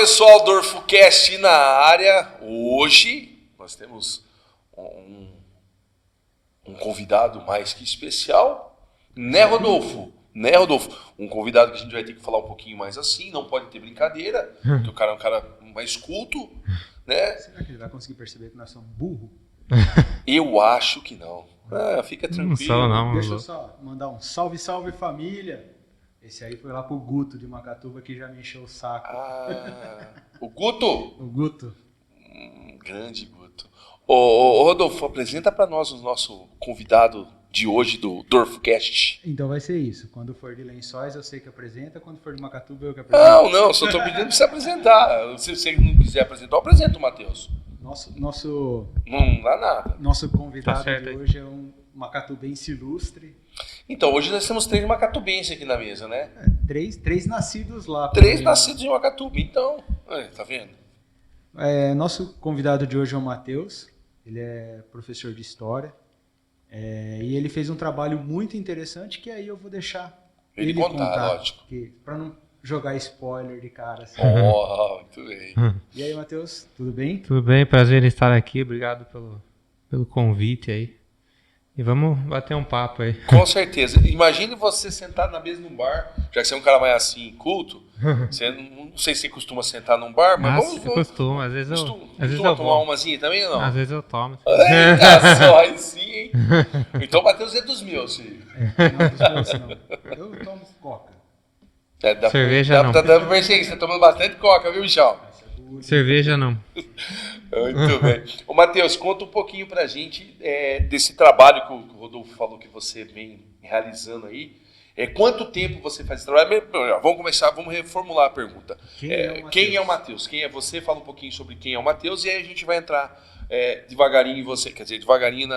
pessoal do OrfoCast na área. Hoje nós temos um convidado mais que especial, né, Rodolfo? Né, Rodolfo? Um convidado que a gente vai ter que falar um pouquinho mais assim, não pode ter brincadeira, porque o cara é um cara mais culto, né? Será que ele vai conseguir perceber que nós somos burros? Eu acho que não. Fica tranquilo. Não, Deixa eu só mandar um salve, salve família. Esse aí foi lá pro Guto de Macatuba que já me encheu o saco. O Guto? O Guto. Grande Guto. Ô, Rodolfo, apresenta para nós o nosso convidado de hoje do OrfoCast. Então vai ser isso. Quando for de Lençóis, eu sei que apresenta. Quando for de Macatuba, eu que apresento. Não, só tô pedindo pra você apresentar. Se você não quiser apresentar, eu apresento o Matheus. Não dá nada. Nosso convidado Tá de hoje é um macatubense ilustre. Então, hoje nós temos 3 macatubenses aqui na mesa, né? Três nascidos lá. 3 nascidos em Macatuba, então. Tá vendo? Nosso convidado de hoje é o Matheus. Ele é professor de História. E ele fez um trabalho muito interessante que aí eu vou deixar ele contar, lógico. Para não jogar spoiler de cara. Assim. Muito bem. E aí, Matheus, tudo bem? Tudo bem, prazer em estar aqui. Obrigado pelo convite aí. E vamos bater um papo aí. Com certeza. Imagine você sentado na mesa num bar, já que você é um cara mais assim, culto. Você, não sei se você costuma sentar num bar, mas eu costumo. Às vezes eu tomar vou. umazinha também ou não? Às vezes eu tomo. Eita, só aí sim, hein? Então o Matheus é dos meus, filho. Não, dos meus não. Eu tomo coca. Cerveja não. Tá dando pra perceber que você tá tomando bastante coca, viu, Michel? Cerveja não. Muito bem. Ô, Matheus, conta um pouquinho pra gente desse trabalho que o Rodolfo falou que você vem realizando aí. Quanto tempo você faz esse trabalho? Vamos reformular a pergunta. Quem é o Matheus? Quem é você? Fala um pouquinho sobre quem é o Matheus e aí a gente vai entrar devagarinho em você, quer dizer, devagarinho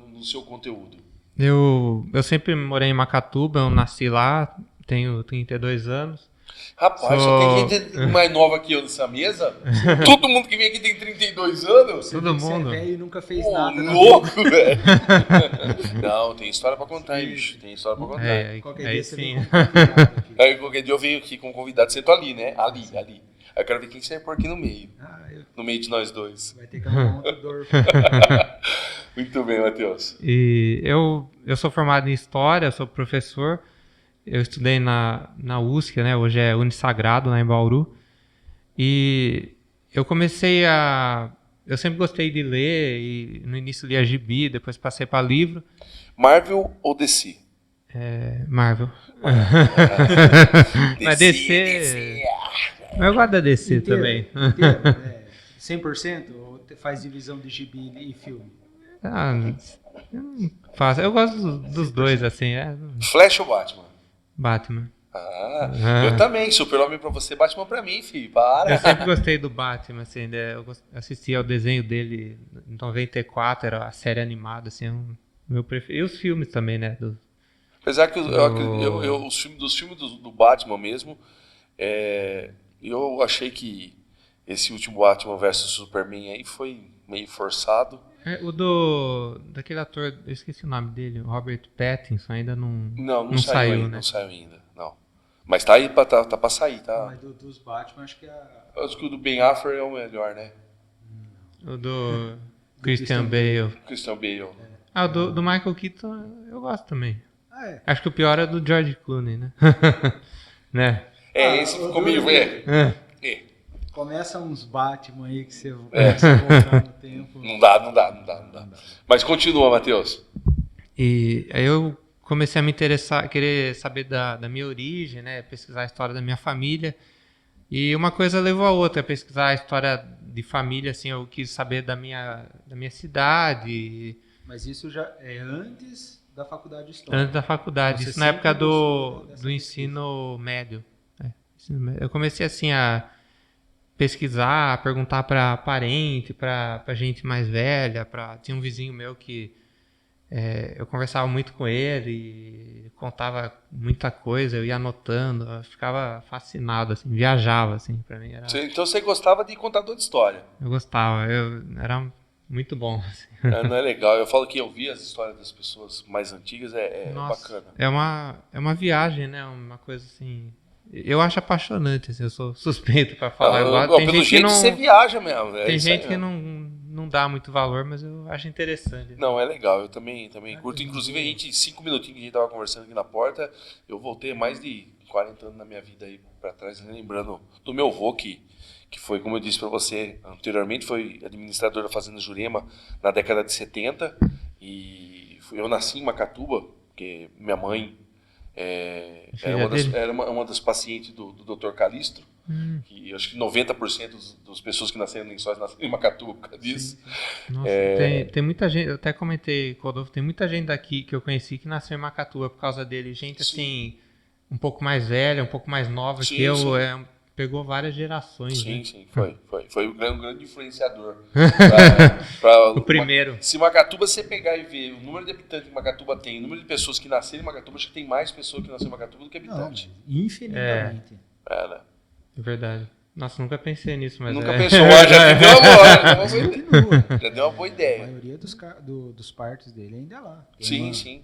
no seu conteúdo. Eu sempre morei em Macatuba, eu nasci lá, tenho 32 anos. Rapaz, só tem gente mais nova que eu nessa mesa. Todo mundo que vem aqui tem 32 anos. Todo mundo. Você é velho e nunca fez nada. Louco, velho. Não, tem história pra contar, hein, bicho. Tem história pra contar. Qualquer dia você sim. vem como convidado aqui. Aí qualquer dia eu venho aqui como convidado. Você tá ali, né? Ali. Aí eu quero ver quem você é por aqui no meio. No meio de nós dois. Vai ter que arrumar um outro Dorfo. Muito bem, Matheus. E eu sou formado em História, sou professor. Eu estudei na USC, né? Hoje é Unisagrado, lá em Bauru. E eu comecei eu sempre gostei de ler, e no início lia gibi, depois passei para livro. Marvel ou DC? Marvel. Mas DC... Mas eu gosto da DC também. 100% ou faz divisão de gibi e filme? Eu não faço. Eu gosto dos dois, assim. Flash ou Batman? Batman. Eu também. Super-Homem pra você, Batman pra mim, filho. Para. Eu sempre gostei do Batman, assim, né? Eu assistia ao desenho dele em 94, era a série animada, assim, meu preferido. E os filmes também, né? Apesar que os filmes do Batman mesmo, eu achei que esse último Batman vs Superman aí foi meio forçado. Daquele ator, eu esqueci o nome dele, Robert Pattinson, ainda não saiu ainda, né? Não saiu ainda, não. Mas tá aí, tá pra sair, tá? Mas dos Batman, acho que acho que o do Ben Affleck é o melhor, né? O do Christian Bale. Christian Bale. O do Michael Keaton eu gosto também. Acho que o pior é do George Clooney, né? Né? Esse ficou meio... Começa uns Batman aí que você voltar no tempo. Não dá. Mas continua, Matheus. E aí eu comecei a me interessar, querer saber da minha origem, né? Pesquisar a história da minha família. E uma coisa levou a outra, pesquisar a história de família, assim, eu quis saber da minha cidade. Mas isso já é antes da faculdade de História? Antes da faculdade, isso na época do ensino médio. Eu comecei assim a pesquisar, a perguntar para parente, para gente mais velha, tinha um vizinho meu que eu conversava muito com ele, contava muita coisa, eu ia anotando, eu ficava fascinado, assim, viajava, assim, para mim. Então você gostava de contador de história? Eu gostava, era muito bom. Assim. Não é legal, eu falo que ouvir as histórias das pessoas mais antigas Nossa, bacana. É uma viagem, né, uma coisa assim... Eu acho apaixonante, assim, eu sou suspeito pra falar. Não, Tem pelo gente que jeito não, você viaja mesmo. tem isso aí gente que mesmo. não dá muito valor, mas eu acho interessante. Não, é legal, eu também curto. Inclusive, a gente, 5 minutinhos que a gente tava conversando aqui na porta, eu voltei mais de 40 anos na minha vida aí pra trás, lembrando do meu avô, que foi, como eu disse pra você anteriormente, foi administrador da Fazenda Jurema na década de 70. E eu nasci em Macatuba, porque minha mãe era uma das pacientes do Dr. Calixto. Que eu acho que 90% das pessoas que nasceram em Lençóis nasceram em Macatuba por causa disso. Nossa, tem muita gente, eu até comentei com o Rodolfo, tem muita gente daqui que eu conheci que nasceu em Macatuba por causa dele. Gente assim, um pouco mais velha, um pouco mais nova que eu, pegou várias gerações. Sim, foi um grande influenciador. O primeiro. Se Macatuba você pegar e ver o número de habitantes que Macatuba tem, o número de pessoas que nasceram em Macatuba, acho que tem mais pessoas que nasceram em Macatuba do que habitantes. Infinitamente. É verdade. Nossa, nunca pensei nisso, mas nunca pensou, já deu uma boa ideia. A maioria dos partos dele ainda é lá. Sim.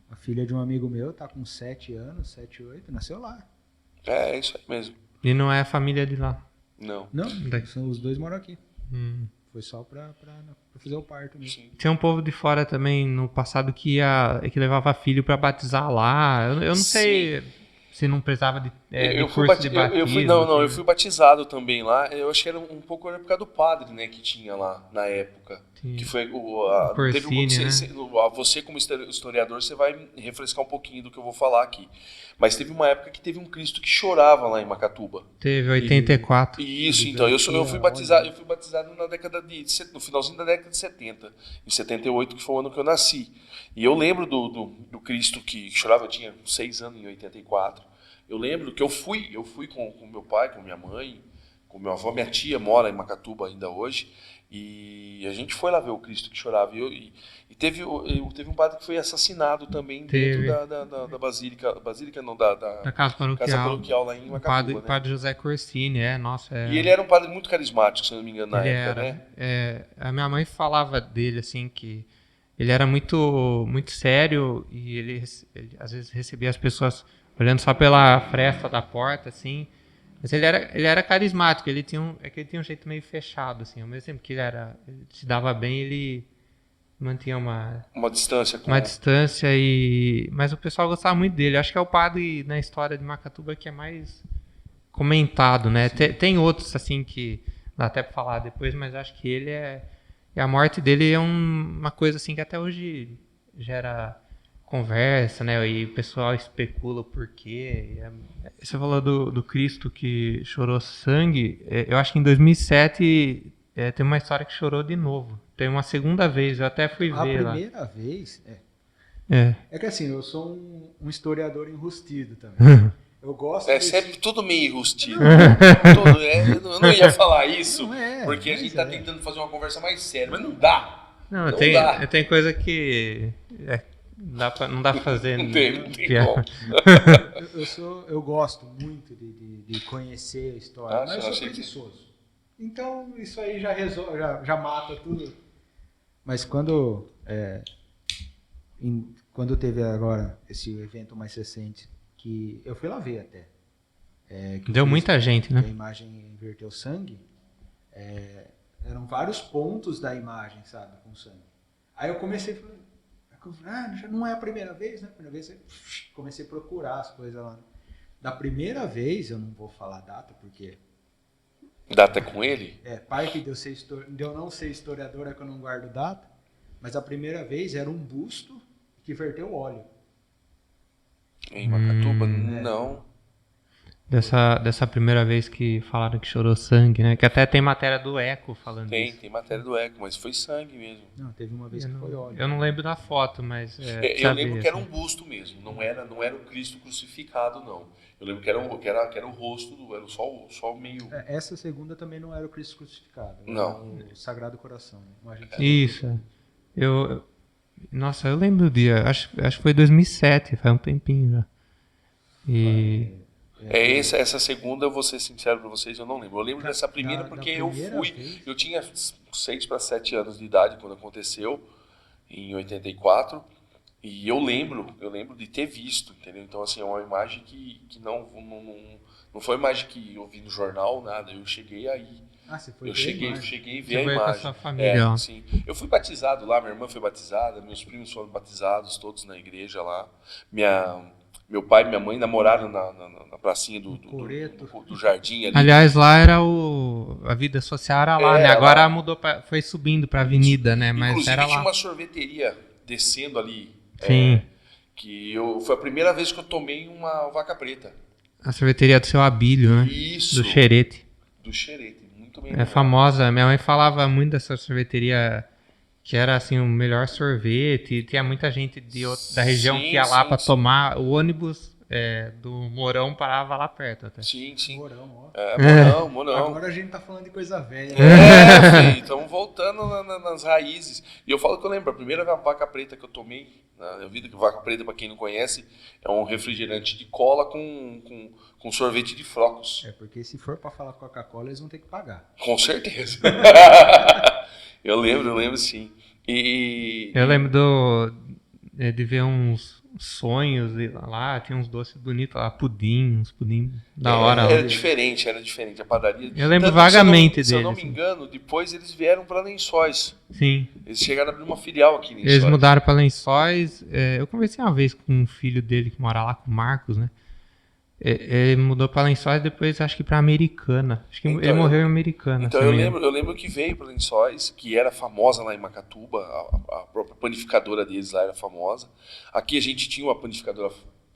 A filha de um amigo meu tá com 7 anos, 7, 8, nasceu lá. É isso aí mesmo. E não é a família de lá? Não, os dois moram aqui. Foi só pra fazer o parto mesmo. Tinha um povo de fora também no passado que levava filho pra batizar lá. Eu não sei se não precisava de curso de batismo. Eu fui batizado também lá. Eu acho que era um pouco por causa do padre, né, que tinha lá na época. Sim. Que foi você como historiador, você vai refrescar um pouquinho do que eu vou falar aqui. Mas teve uma época que teve um Cristo que chorava lá em Macatuba. Teve, 84. Isso, então. Eu fui batizado no finalzinho da década de 70. Em 78, que foi o ano que eu nasci. E eu lembro do Cristo que chorava, eu tinha 6 anos em 84. Eu lembro que eu fui com meu pai, com minha mãe, com meu avô. Minha tia mora em Macatuba ainda hoje. E a gente foi lá ver o Cristo que chorava. E teve um padre que foi assassinado também dentro da Basílica. Basílica não, da Casa Paroquial lá em Macatuba. Padre José Corsini, E ele era um padre muito carismático, se não me engano, na época, né? A minha mãe falava dele, assim, que ele era muito, muito sério e ele às vezes recebia as pessoas olhando só pela fresta da porta, assim. Mas ele era carismático, ele tinha um jeito meio fechado, assim. Ao mesmo tempo que ele se dava bem, ele mantinha uma distância. Mas o pessoal gostava muito dele. Acho que é o padre na história de Macatuba que é mais comentado, né? Tem outros, assim, que dá até pra falar depois, mas acho que ele e a morte dele é uma coisa, assim, que até hoje gera conversa, né? E o pessoal especula o porquê. Você falou do Cristo que chorou sangue. Eu acho que em 2007 tem uma história que chorou de novo. Tem uma segunda vez, eu até fui ver lá. A primeira vez? É que assim, eu sou um historiador enrustido também. Eu gosto sempre tudo meio enrustido. Eu não ia falar isso, porque a gente está tentando fazer uma conversa mais séria, mas não dá. Não tem coisa que não dá pra fazer. Não tem como. Eu gosto muito de conhecer a história, mas eu sou preguiçoso. Então isso aí já resolve, já mata tudo. Mas quando teve agora esse evento mais recente, que eu fui lá ver até. Deu muita gente, né? A imagem inverteu sangue. Eram vários pontos da imagem, sabe, com sangue. Aí eu comecei já não é a primeira vez, né? A primeira vez eu comecei a procurar as coisas lá. Da primeira vez, eu não vou falar data, porque... Data com ele? Parte de eu não ser historiador é que eu não guardo data, mas a primeira vez era um busto que verteu óleo. Em Macatuba? Não. Dessa primeira vez que falaram que chorou sangue, né? Que até tem matéria do Eco falando isso. Tem matéria do Eco, mas foi sangue mesmo. Não, teve uma vez que foi óleo. Eu não lembro da foto, mas... eu lembro que era um busto mesmo, não era o Cristo crucificado, não. Eu lembro que era o rosto, era só o meio... Essa segunda também não era o Cristo crucificado. Não. O Sagrado Coração. Isso. Nossa, eu lembro do dia. Acho que foi 2007, faz um tempinho já. Essa segunda, eu vou ser sincero para vocês, eu não lembro. Eu lembro dessa primeira porque eu tinha 6 para 7 anos de idade quando aconteceu, em 84, E eu lembro de ter visto, entendeu? Então, assim, é uma imagem que não foi uma imagem que eu vi no jornal, nada. Eu cheguei aí. Ah, você foi Eu ver a cheguei imagem. a ver Você a foi com a imagem. sua família, ó. Sim. Eu fui batizado lá, minha irmã foi batizada, meus primos foram batizados, todos na igreja lá. Meu pai e minha mãe namoraram na pracinha Coreto. do jardim ali. Aliás, lá era a vida social era lá, né? Agora lá. mudou, foi subindo pra avenida, né? Mas Inclusive era tinha lá. uma sorveteria descendo ali. Sim. Foi a primeira vez que eu tomei uma vaca preta. A sorveteria do seu Abílio, né? Isso. Do Xerete. Do Xerete, muito bem. É famosa. Minha mãe falava muito dessa sorveteria que era assim o melhor sorvete. E tinha muita gente da região que ia lá pra tomar. O ônibus do Mourão parava lá perto até. Sim. Morão, ó. Morão. Agora a gente tá falando de coisa velha. Filho, estamos voltando nas raízes. E eu falo que eu lembro, a primeira vaca preta que eu tomei na minha vida, que vaca preta, para quem não conhece, é um refrigerante de cola com sorvete de flocos. É, porque se for pra falar Coca-Cola, eles vão ter que pagar. Com certeza. Eu lembro sim. Eu lembro de ver uns sonhos lá, tinha uns doces bonitos lá, uns pudim da hora. Era diferente, a padaria. Eu lembro Tanto vagamente se eu não me deles. engano, depois eles vieram para Lençóis. Sim. Eles chegaram a abrir uma filial aqui em Lençóis. Eles mudaram para Lençóis. Eu conversei uma vez com um filho dele que mora lá, com o Marcos, né? Ele mudou para Lençóis, depois acho que para Americana. Acho que ele morreu em Americana. Então eu lembro que veio para Lençóis, que era famosa lá em Macatuba, a própria panificadora deles lá era famosa. Aqui a gente tinha uma panificadora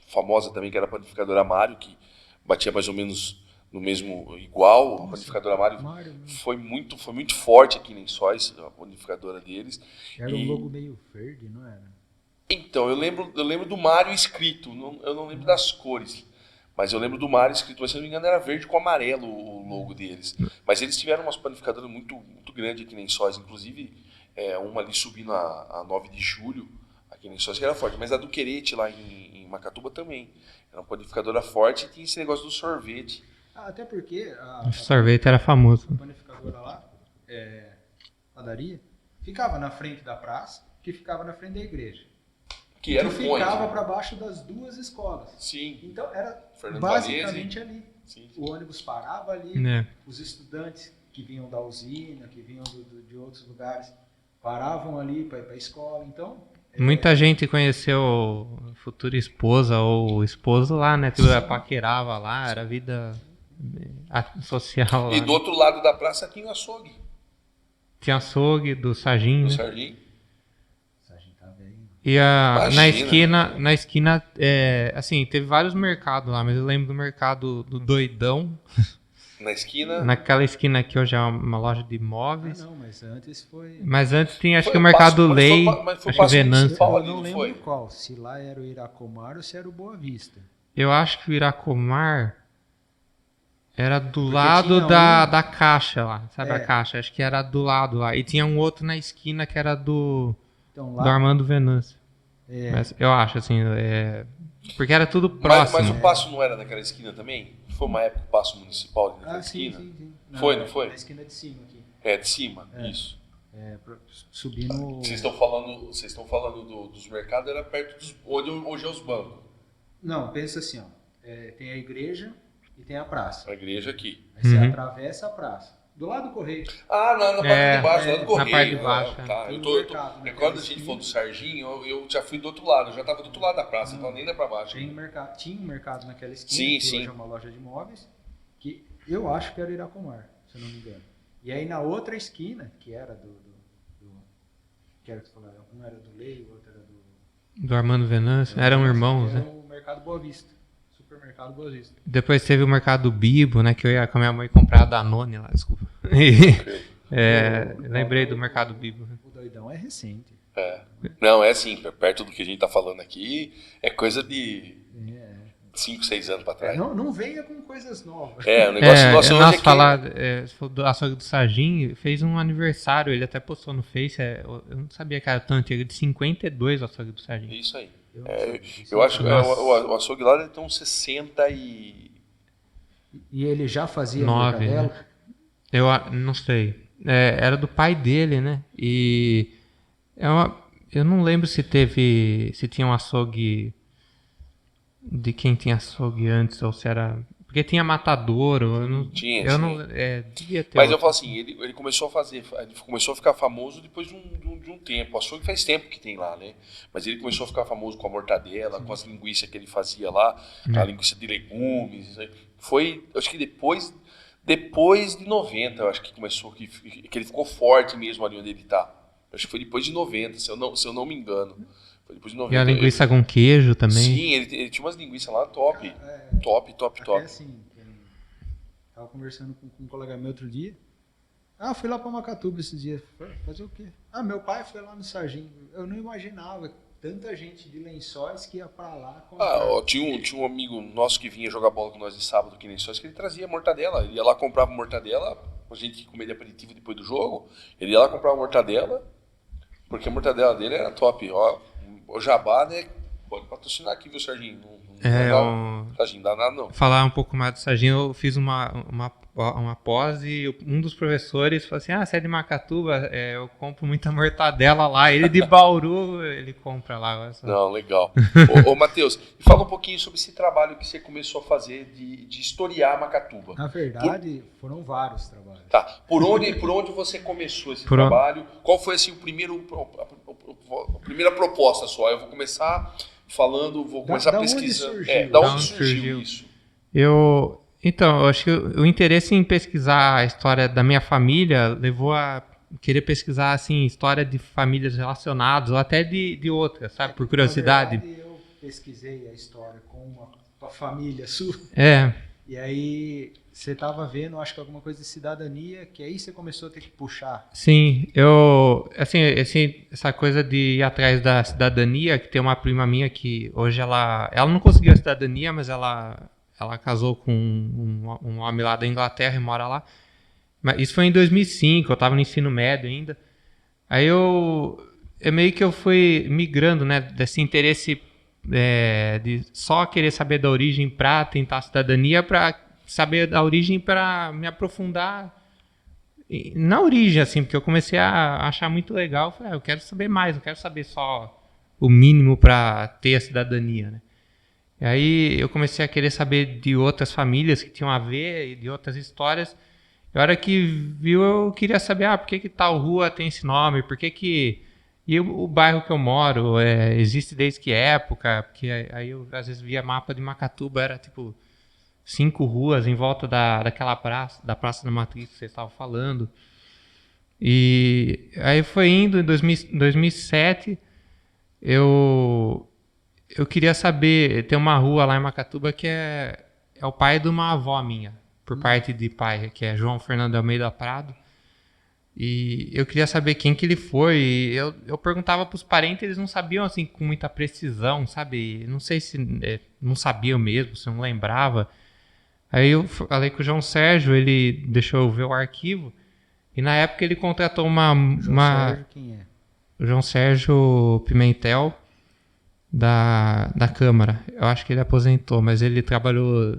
famosa também, que era a panificadora Mário, que batia mais ou menos no mesmo igual. Nossa, a panificadora Mário né? foi muito forte aqui em Lençóis, a panificadora deles. Era um logo meio verde, não era? Então, eu lembro do Mário escrito, eu não lembro das cores. Mas eu lembro do Mário escrito, mas se não me engano era verde com amarelo o logo deles. Mas eles tiveram umas panificadoras muito grandes aqui em Lençóis, inclusive uma ali subindo a 9 de julho, aqui em Lençóis, que era forte. Mas a do Querete lá em Macatuba também. Era uma panificadora forte e tinha esse negócio do sorvete. Até porque O sorvete era famoso. A panificadora lá, padaria, ficava na frente da praça, que ficava na frente da igreja. Que era o point. Ficava para baixo das duas escolas. Sim. Então era Fernando basicamente ali. Sim. O ônibus parava ali, os estudantes que vinham da usina, que vinham de outros lugares, paravam ali para a escola. Então muita gente conheceu a futura esposa ou esposo lá, né? Que paquerava lá, era vida social lá. E do outro lado da praça tinha o açougue. Tinha açougue do Sarginho, né? Sarginho. E na esquina, assim, teve vários mercados lá, mas eu lembro do mercado do Doidão. Na esquina? Naquela esquina aqui hoje é uma loja de imóveis. Não, mas antes foi... Mas antes tinha, acho que o Mercado Lei, acho que Venâncio. Eu não lembro qual, se lá era o Iracomar ou se era o Boa Vista. Eu acho que o Iracomar era do lado da Caixa lá, sabe a Caixa? Acho que era do lado lá. E tinha um outro na esquina que era do Armando Venâncio. Mas eu acho, assim, porque era tudo próximo. Mas o Passo não era naquela esquina também? Foi uma época o Passo Municipal naquela esquina? Sim. Não foi? Na esquina de cima aqui. De cima, isso. Subindo... Vocês estão falando dos mercados, era perto onde hoje é os bancos. Não, pensa assim, ó. Tem a igreja e tem a praça. A igreja aqui. Aí você atravessa a praça. Do lado do correio. Na parte de baixo, do lado do correio. Na parte de baixo. Tá. Quando a gente falou do Sarginho, eu já fui do outro lado, eu já estava do outro lado da praça, então nem lá para baixo. Tinha um mercado naquela esquina, sim. Hoje é uma loja de imóveis, que eu acho que era Iracomar, se eu não me engano. E aí na outra esquina, que era que era que você falou, um era do Lei, o outro era do Armando Venâncio, eram irmãos, né? Era o Mercado Boa Vista. Supermercado Boa Vista. Depois teve o Mercado Bibo, né? Que eu ia com a minha mãe comprar a Danone lá, desculpa. Lembrei do Mercado Bibo. O Doidão é recente. Não, é assim, perto do que a gente tá falando aqui, é coisa de 5, 6 anos para trás. Não venha com coisas novas. O negócio nosso hoje do açougue do Sarginho fez um aniversário, ele até postou no Face, eu não sabia que era tão antigo, de 52 o açougue do Sarginho. Isso aí. Eu acho que o açougue lá deve ter uns 60 e... E ele já fazia 9, mortadela? né? Eu não sei. Era do pai dele, né? E Eu não lembro se tinha um açougue de quem tinha açougue antes, ou se era... Porque tinha Matadouro, Tinha. devia ter. Mas eu falo assim, ele começou a fazer, ele começou a ficar famoso depois de um tempo. O açougue faz tempo que tem lá, né? Mas ele começou a ficar famoso com a mortadela, com as linguiças que ele fazia lá, a linguiça de legumes. Isso aí. Foi, acho que depois de 90, eu acho que começou, que ele ficou forte mesmo ali onde ele tá. Acho que foi depois de 90, se eu não me engano. Foi depois de 90. E a linguiça com queijo também. Sim, ele tinha umas linguiças lá top. Top. Até assim, tava conversando com um colega meu outro dia. Ah, fui lá pra Macatuba esses dias. Fazer o quê? Ah, meu pai foi lá no Sarginho. Eu não imaginava tanta gente de Lençóis que ia pra lá. Tinha um amigo nosso que vinha jogar bola com nós de sábado aqui em Lençóis, que ele trazia mortadela. Ele ia lá, comprava mortadela, a gente comer de aperitivo depois do jogo. Ele ia lá, comprava mortadela, porque a mortadela dele era top. Ó, o Jabá, né? Pode patrocinar aqui, viu, Serginho? Serginho, dá nada não. Falar um pouco mais do Serginho, eu fiz uma pós e um dos professores falou assim, você é de Macatuba, eu compro muita mortadela lá. Ele de Bauru, ele compra lá. Não, legal. Ô Matheus, fala um pouquinho sobre esse trabalho que você começou a fazer de historiar Macatuba. Na verdade, foram vários trabalhos. Tá. Por onde você começou esse trabalho? Qual foi assim, a primeira proposta sua? Eu vou começar pesquisando. Da onde surgiu isso? Então, eu acho que o interesse em pesquisar a história da minha família levou a querer pesquisar assim, história de famílias relacionadas ou até de outras, sabe? Por curiosidade. Na verdade, eu pesquisei a história com a família sua. E aí você estava vendo, acho que alguma coisa de cidadania, que aí você começou a ter que puxar. Sim, essa coisa de ir atrás da cidadania, que tem uma prima minha que hoje ela não conseguiu a cidadania, mas ela casou com um homem lá da Inglaterra e mora lá. Mas isso foi em 2005, eu estava no ensino médio ainda. Aí meio que eu fui migrando, né, desse interesse de só querer saber da origem para tentar a cidadania, para saber da origem para me aprofundar na origem, assim, porque eu comecei a achar muito legal. Falei, eu quero saber mais, não quero saber só o mínimo para ter a cidadania, né? E aí eu comecei a querer saber de outras famílias que tinham a ver, de outras histórias. E a hora que viu, eu queria saber, por que tal rua tem esse nome, por que... E o bairro que eu moro existe desde que época? Porque aí eu às vezes via mapa de Macatuba, era tipo 5 ruas em volta daquela praça, da Praça da Matriz que vocês estavam falando. E aí foi indo, em 2007, eu queria saber, tem uma rua lá em Macatuba que é o pai de uma avó minha, por parte de pai, que é João Fernando Almeida Prado. E eu queria saber quem que ele foi. E eu perguntava para os parentes, eles não sabiam assim com muita precisão, sabe? Não sei se não sabiam mesmo, se não lembrava. Aí eu falei com o João Sérgio, ele deixou eu ver o arquivo. E na época ele contratou Sérgio, quem é? O João Sérgio Pimentel, da Câmara. Eu acho que ele aposentou, mas ele trabalhou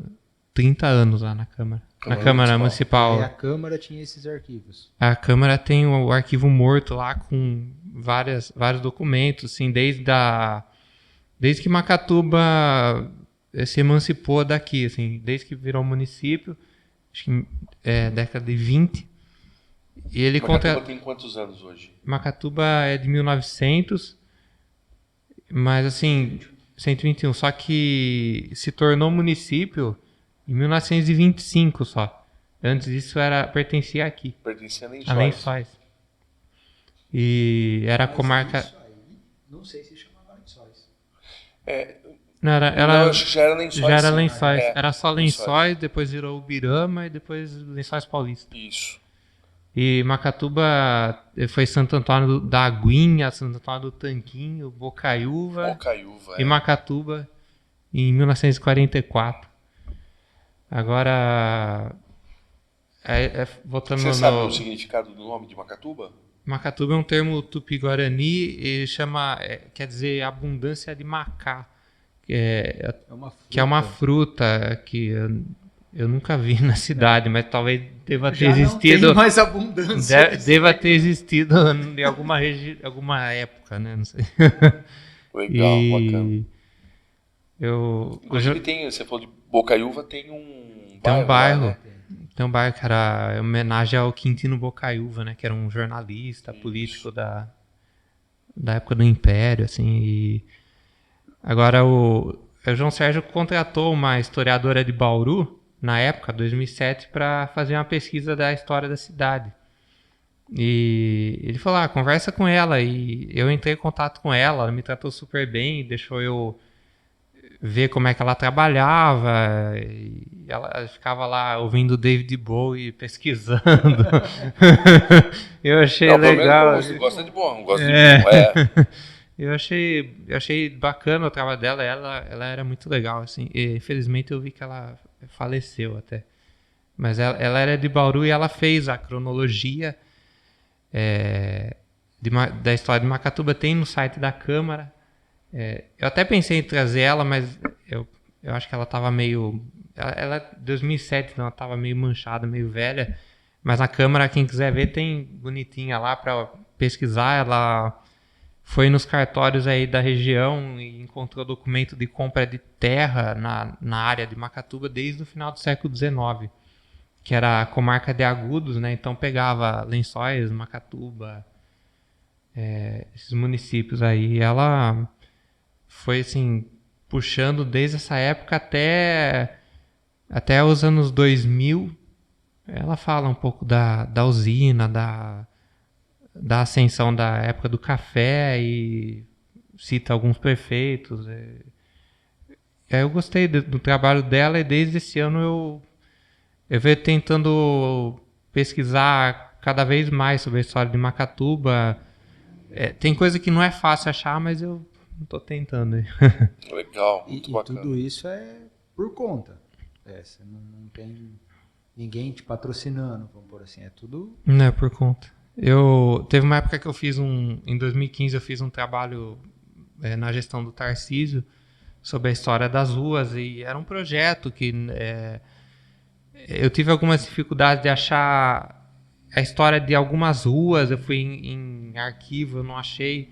30 anos lá na Câmara. Na Câmara Municipal. E a Câmara tinha esses arquivos. A Câmara tem o arquivo morto lá com vários documentos, assim, desde que Macatuba se emancipou daqui, assim, desde que virou município, acho que década de 20. E ele Macatuba tem quantos anos hoje? Macatuba é de 1900, mas assim, 121, só que se tornou município em 1925 só. Antes disso pertencia aqui. Pertencia a Lençóis. E era a comarca... Isso aí, não sei se chamava Lençóis. Já era Lençóis. Já era Lençóis. Era só Lençóis, depois virou Ubirama e depois Lençóis Paulista. Isso. E Macatuba foi Santo Antônio da Aguinha, Santo Antônio do Tanquinho, Bocaiúva e Macatuba em 1944. Agora, voltando Você sabe o significado do nome de Macatuba? Macatuba é um termo tupi-guarani e quer dizer abundância de macá, que é uma fruta que eu nunca vi na cidade, mas talvez deva ter Já não existido. tem mais abundância. Deva ter existido em alguma época, né? Não sei. Legal, bacana. Inclusive você falou de Bocaiúva, tem um Tem um bairro bairro. lá, né? Tem um bairro que era em homenagem ao Quintino Bocaiúva, né? Que era um jornalista político da época do Império, assim. E agora o João Sérgio contratou uma historiadora de Bauru, na época, 2007, para fazer uma pesquisa da história da cidade. E ele falou, conversa com ela. E eu entrei em contato com ela me tratou super bem, deixou eu ver como é que ela trabalhava, e ela ficava lá ouvindo David Bowie, pesquisando. Eu achei legal. Gosta de bom, gosta de bom. Eu achei bacana o trabalho dela, ela era muito legal, assim. E, infelizmente eu vi que ela faleceu até. Mas ela era de Bauru e ela fez a cronologia da história de Macatuba, tem no site da Câmara. Eu até pensei em trazer ela, mas eu acho que ela estava meio... Ela é 2007, então ela estava meio manchada, meio velha. Mas na Câmara, quem quiser ver, tem bonitinha lá para pesquisar. Ela foi nos cartórios aí da região e encontrou documento de compra de terra na área de Macatuba desde o final do século XIX, que era a comarca de Agudos, né? Então pegava Lençóis, Macatuba, esses municípios aí. Ela foi assim, puxando desde essa época até os anos 2000. Ela fala um pouco da usina, da ascensão da época do café e cita alguns prefeitos. Eu gostei do trabalho dela e desde esse ano eu venho tentando pesquisar cada vez mais sobre a história de Macatuba. Tem coisa que não é fácil achar, mas eu tô tentando. Legal, muito bacana. E tudo isso é por conta. Você não tem ninguém te patrocinando, vamos por assim. É tudo... Não é por conta. Teve uma época que eu fiz em 2015 eu fiz um trabalho na gestão do Tarcísio sobre a história das ruas e era um projeto que eu tive algumas dificuldades de achar a história de algumas ruas. Eu fui em arquivo, eu não achei.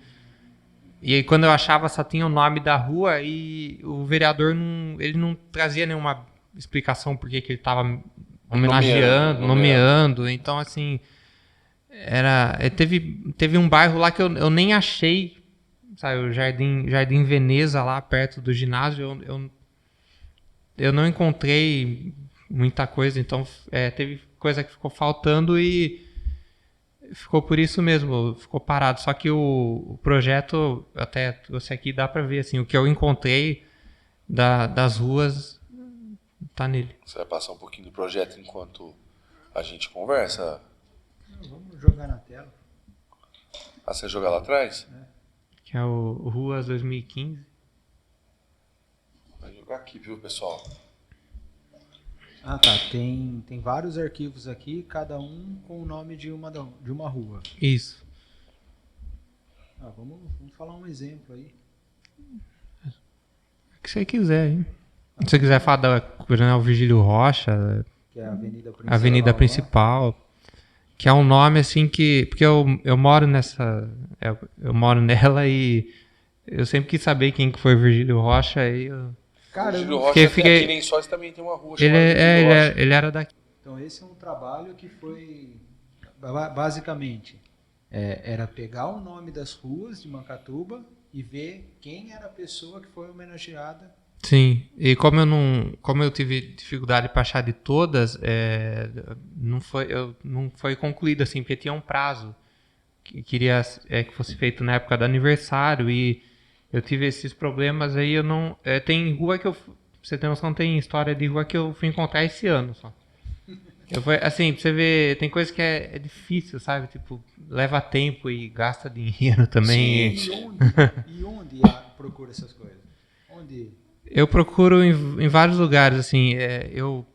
E aí, quando eu achava, só tinha o nome da rua e o vereador ele não trazia nenhuma explicação por que ele estava homenageando, nomeando. Então, assim, teve um bairro lá que eu nem achei, sabe, o Jardim Veneza, lá perto do ginásio. Eu não encontrei muita coisa, então teve coisa que ficou faltando e ficou por isso mesmo, ficou parado. Só que o projeto, até trouxe aqui, dá para ver assim, o que eu encontrei das ruas tá nele. Você vai passar um pouquinho do projeto enquanto a gente conversa? Vamos jogar na tela. Você jogar lá atrás? Que é o Ruas 2015. Vai jogar aqui, viu, pessoal? Tá. Tem vários arquivos aqui, cada um com o nome de uma rua. Isso. Vamos falar um exemplo aí. O que você quiser, hein? Se você quiser falar da Coronel Virgílio Rocha, que é a Avenida Principal, que é um nome assim que... Porque eu moro eu moro nela e eu sempre quis saber quem que foi Virgílio Rocha e Cara, Virgílio Rocha aqui em Lençóis também tem uma rua chamada ele era daqui. Então esse é um trabalho que foi basicamente era pegar o nome das ruas de Macatuba e ver quem era a pessoa que foi homenageada. Sim, e como eu tive dificuldade para achar de todas, não foi concluído assim, porque tinha um prazo que queria que fosse feito na época do aniversário e eu tive esses problemas aí. Eu não tem rua que pra você ter noção, tem história de rua que eu fui encontrar esse ano só. Assim, pra você ver, tem coisa que é difícil, sabe? Tipo, leva tempo e gasta dinheiro também. Sim. E onde procura essas coisas? Onde? Eu procuro em vários lugares, assim. Eu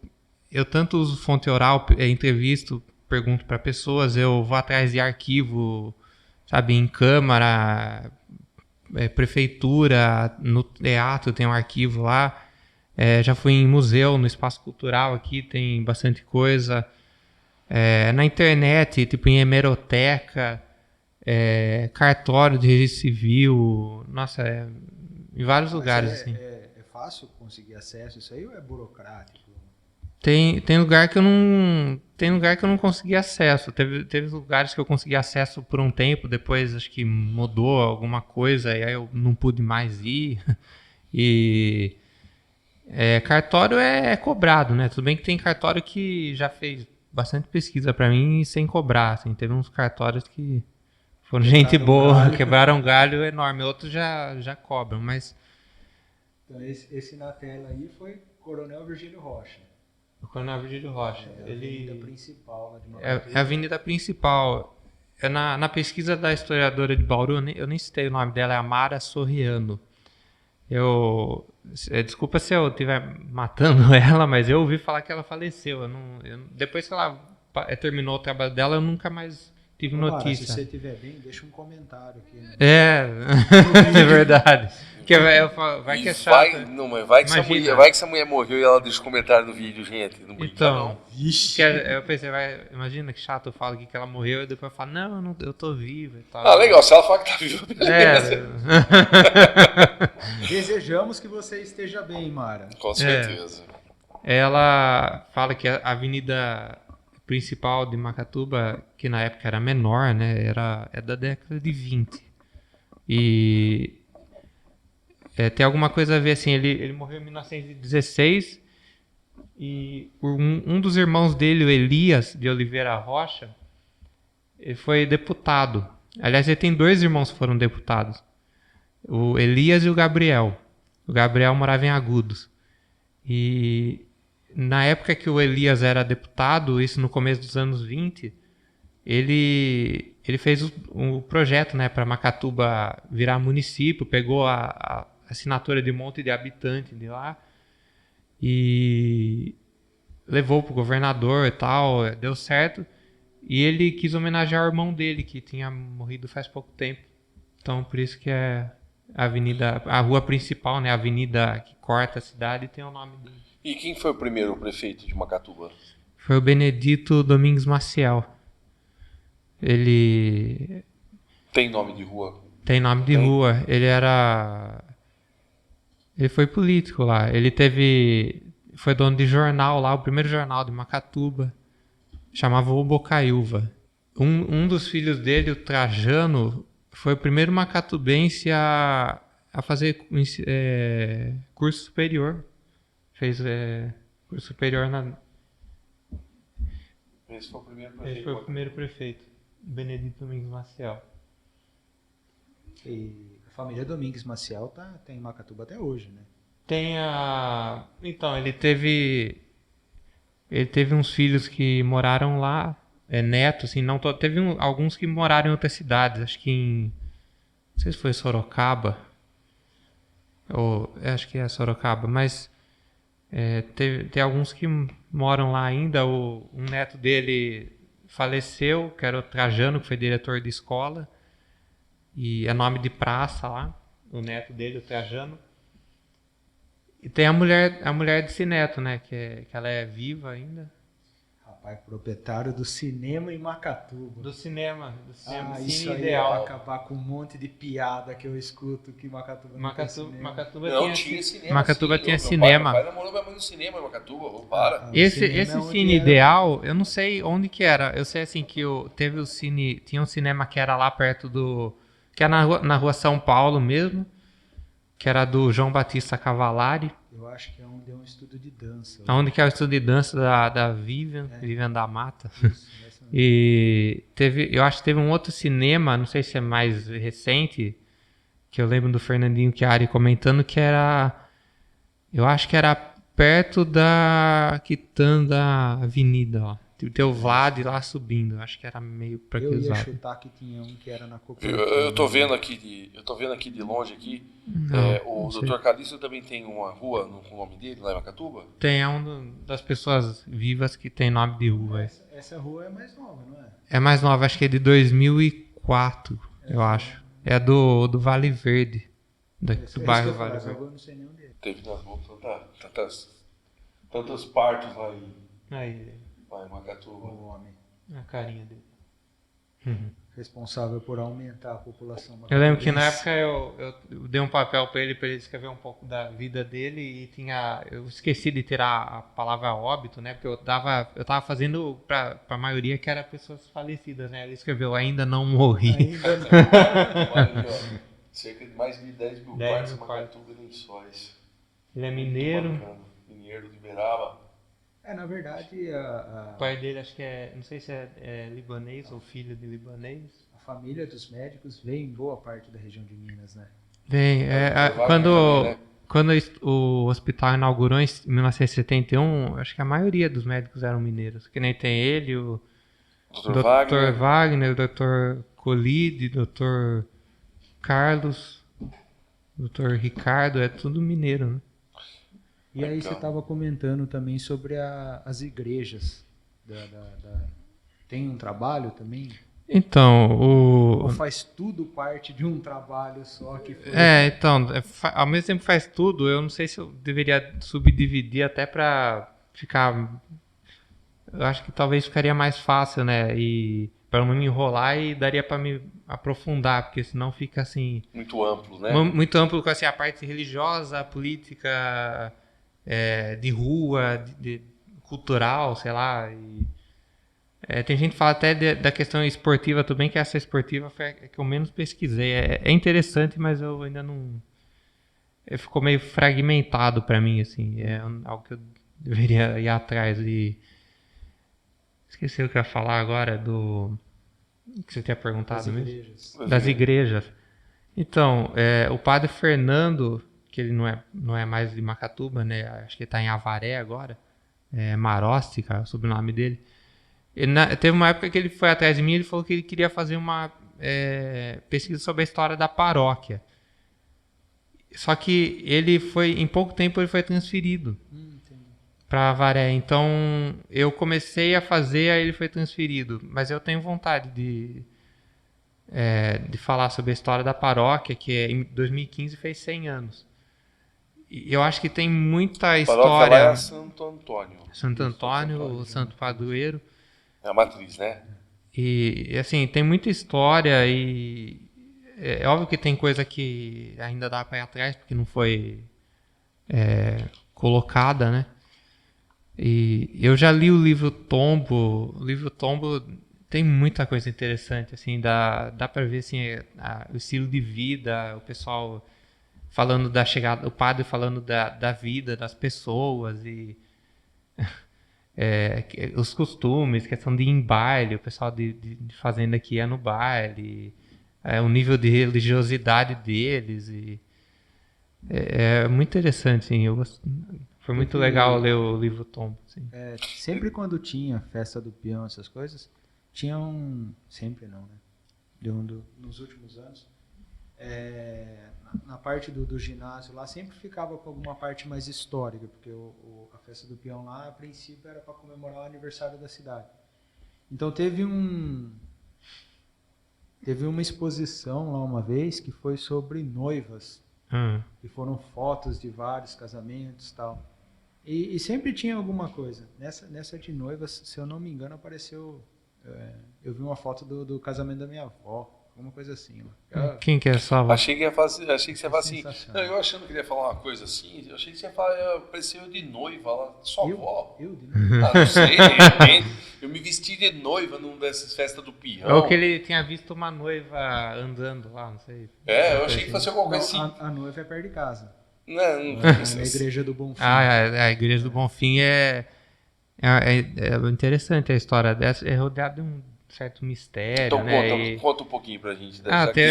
tanto uso fonte oral, entrevisto, pergunto para pessoas, eu vou atrás de arquivo, sabe, em Câmara, prefeitura, no teatro tem um arquivo lá. Já fui em museu, no espaço cultural aqui, tem bastante coisa. Na internet, tipo em hemeroteca, cartório de registro civil, nossa, em vários lugares. Assim. É fácil conseguir acesso a isso aí ou é burocrático? Tem lugar que eu não consegui acesso. Teve lugares que eu consegui acesso por um tempo, depois acho que mudou alguma coisa e aí eu não pude mais ir. E cartório é cobrado, né? Tudo bem que tem cartório que já fez bastante pesquisa pra mim sem cobrar. Assim. Teve uns cartórios que foram gente boa, quebraram um galho enorme. Outros já cobram, mas... Então esse na tela aí foi Coronel Virgílio Rocha. O Coronel Virgílio Rocha. É a avenida principal lá de Macatuba. É a avenida principal. Na pesquisa da historiadora de Bauru, eu nem citei o nome dela, é Amara Soriano. Desculpa se eu estiver matando ela, mas eu ouvi falar que ela faleceu. Depois que ela terminou o trabalho dela, eu nunca mais tive notícia. Se você estiver bem, deixa um comentário aqui. Né? É verdade. Porque vai que é chato. Vai que essa mulher morreu e ela deixa um comentário no vídeo, gente. Não brinca, então, não. Vixe. Eu pensei, imagina que chato, eu falo aqui que ela morreu e depois eu falo, não, eu tô viva e tal. Ah, legal, se ela fala que tá viva, beleza. Desejamos que você esteja bem, Mara. Com certeza. Ela fala que a avenida principal de Macatuba, que na época era menor, né, é da década de 20. E... tem alguma coisa a ver, assim, ele morreu em 1916 e um dos irmãos dele, o Elias de Oliveira Rocha, ele foi deputado. Aliás, ele tem 2 irmãos que foram deputados, o Elias e o Gabriel. O Gabriel morava em Agudos. E na época que o Elias era deputado, isso no começo dos anos 20, ele fez o projeto, né, para Macatuba virar município, pegou a assinatura de um monte de habitantes de lá e levou pro governador e tal, deu certo, e ele quis homenagear o irmão dele que tinha morrido faz pouco tempo. Então por isso que a rua principal, né, a avenida que corta a cidade, tem o nome dele. E quem foi o primeiro prefeito de Macatuba? Foi o Benedito Domingues Maciel. Ele tem nome de rua? Tem nome de rua. Ele foi político lá. Foi dono de jornal lá, o primeiro jornal de Macatuba. Chamava O Bocaiúva. Um dos filhos dele, o Trajano, foi o primeiro macatubense a fazer curso superior. Fez curso superior na... Esse foi o primeiro prefeito. Ele foi o primeiro prefeito. Benedito Domingues Maciel. E a família Domingues Maciel tem em Macatuba até hoje, né? Então, ele teve uns filhos que moraram lá, netos, assim, teve alguns que moraram em outras cidades, acho que não sei se foi Sorocaba, acho que é Sorocaba, mas tem alguns que moram lá ainda. Um neto dele faleceu, que era o Trajano, que foi diretor de escola, e é nome de praça lá, o neto dele, o Trajano. E tem a mulher desse neto, né, que ela é viva ainda. Rapaz, proprietário do cinema em Macatuba. Do cinema Cine isso aí Ideal. É pra acabar com um monte de piada que eu escuto que Macatuba não tem cinema. Macatuba tinha cinema. Meu pai namorou minha mãe no cinema em Macatuba, para. Esse Cine Ideal, eu não sei onde que era. Eu sei assim que teve o cine, tinha um cinema que era lá perto que era na rua São Paulo mesmo, que era do João Batista Cavalari. Eu acho que é onde é um estúdio de dança. Onde que é o estúdio de dança da Vivian, Vivian da Mata. Isso, e eu acho que teve um outro cinema, não sei se é mais recente, que eu lembro do Fernandinho Chiari comentando, que era, eu acho que era perto da Quitanda Avenida, ó. Tem o Vlad lá subindo, acho que era meio pra aquele lado. Eu ia chutar que tinha um que era na Coca-Cola. Eu tô vendo aqui de longe aqui. O Dr. Calixto também tem uma rua com o nome dele lá em Macatuba? Tem, das pessoas vivas que tem nome de rua. Essa rua é mais nova, não é? É mais nova, acho que é de 2004, eu acho. É do Vale Verde. do bairro Vale Verde. Verde. Eu não sei nenhum deles. Teve nas ruas tantos partos lá Aí, em Macatuba. O homem a carinha dele. responsável por aumentar a população. Eu lembro que na época eu dei um papel pra ele escrever um pouco da vida dele e eu esqueci de tirar a palavra óbito, né? Porque eu tava fazendo pra maioria que era pessoas falecidas, né? Ele escreveu ainda não morri. Ainda não. Olha ali, ó. Cerca de mais de 10 mil 10 quartos em mil quartos. Macatuba e Lençóis. Ele é mineiro. Bacana. Mineiro de Uberaba. Na verdade, O pai dele acho que não sei se é libanês ou filho de libanês. a família dos médicos veio em boa parte da região de Minas, né? Bem, quando o hospital inaugurou em 1971, acho que a maioria dos médicos eram mineiros. Que nem tem ele, o Dr. Wagner, o Dr. Colide, Dr. Carlos, Dr. Ricardo, é tudo mineiro, né? E aí você estava comentando também sobre as igrejas. Tem um trabalho também? Então, Ou faz tudo parte de um trabalho só que foi... ao mesmo tempo que faz tudo, eu não sei se eu deveria subdividir até pra ficar... Eu acho que talvez ficaria mais fácil, né? E para não me enrolar e daria pra me aprofundar, porque senão fica assim... Muito amplo, né? Muito amplo com assim, a parte religiosa, a política, de rua, de cultural, sei lá. Tem gente que fala até da questão esportiva também, que essa esportiva foi a que eu menos pesquisei. É interessante, mas eu ainda não... Ficou meio fragmentado para mim, assim. É algo que eu deveria ir atrás de... Esqueci o que eu ia falar agora, o que você tinha perguntado mesmo? Das igrejas. Então, o padre Fernando, que ele não é mais de Macatuba, né? Acho que ele está em Avaré agora. Marosti, cara, o sobrenome dele. Teve uma época que ele foi atrás de mim e ele falou que ele queria fazer uma pesquisa sobre a história da paróquia. Só que em pouco tempo ele foi transferido para Avaré. Então eu comecei a fazer, aí ele foi transferido. Mas eu tenho vontade de falar sobre a história da paróquia, que em 2015 fez 100 anos. E eu acho que tem muita história. A paróquia lá é Santo Antônio. Santo Antônio, o Santo Padroeiro. É a matriz, né? E assim, tem muita história e é óbvio que tem coisa que ainda dá para ir atrás, porque não foi colocada, né? E eu já li o livro Tombo. O livro Tombo tem muita coisa interessante, assim, dá para ver assim, o estilo de vida, o pessoal falando da chegada, o padre falando da vida das pessoas e os costumes, questão de ir em baile, o pessoal de fazenda que ia no baile, o nível de religiosidade deles. E é muito interessante, assim, foi muito legal ler o livro Tombo. Assim. Sempre quando tinha festa do peão, essas coisas, tinha sempre não, né? Nos últimos anos, na parte do ginásio lá, sempre ficava com alguma parte mais histórica, porque a festa do peão lá, a princípio, era para comemorar o aniversário da cidade. Então teve uma exposição lá uma vez que foi sobre noivas, que foram fotos de vários casamentos e tal. E sempre tinha alguma coisa. Nessa de noivas, se eu não me engano, apareceu... eu vi uma foto do casamento da minha avó. Alguma coisa assim. Quem que é sua avó? Achei que você ia falar assim. Não, eu achando que ele ia falar uma coisa assim. Eu achei que você ia falar, apareceu de noiva lá. Sua avó. Eu de noiva? Não sei, de repente. Eu me vesti de noiva numa dessas festas do peão. Ou que ele tinha visto uma noiva andando lá, não sei. Eu achei que fosse alguma coisa assim. A noiva é perto de casa. Não Na igreja do Bonfim. A igreja do Bonfim é interessante a história dessa. É rodeada de um certo mistério, então, né? Conta um pouquinho pra gente. Tem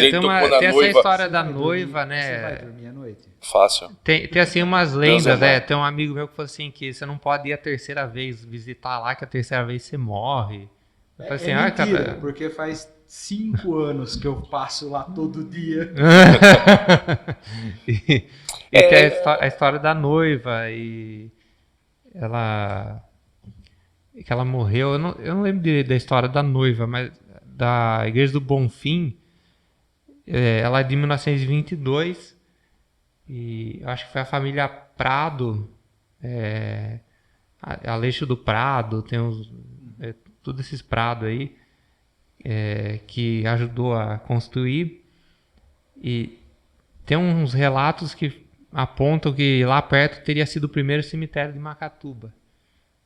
essa história da noiva, né? Você vai dormir à noite? Fácil. Tem assim umas lendas, né? Tem um amigo meu que falou assim que você não pode ir a terceira vez visitar lá, que a terceira vez você morre. Eu falei assim, mentira, cara... porque faz 5 anos que eu passo lá todo dia. e tem a história da noiva e que ela morreu, eu não lembro da história da noiva, mas da igreja do Bonfim, ela é de 1922 E eu acho que foi a família Prado, Aleixo do Prado, tem todos esses Prado aí, que ajudou a construir. E tem uns relatos que apontam que lá perto teria sido o primeiro cemitério de Macatuba.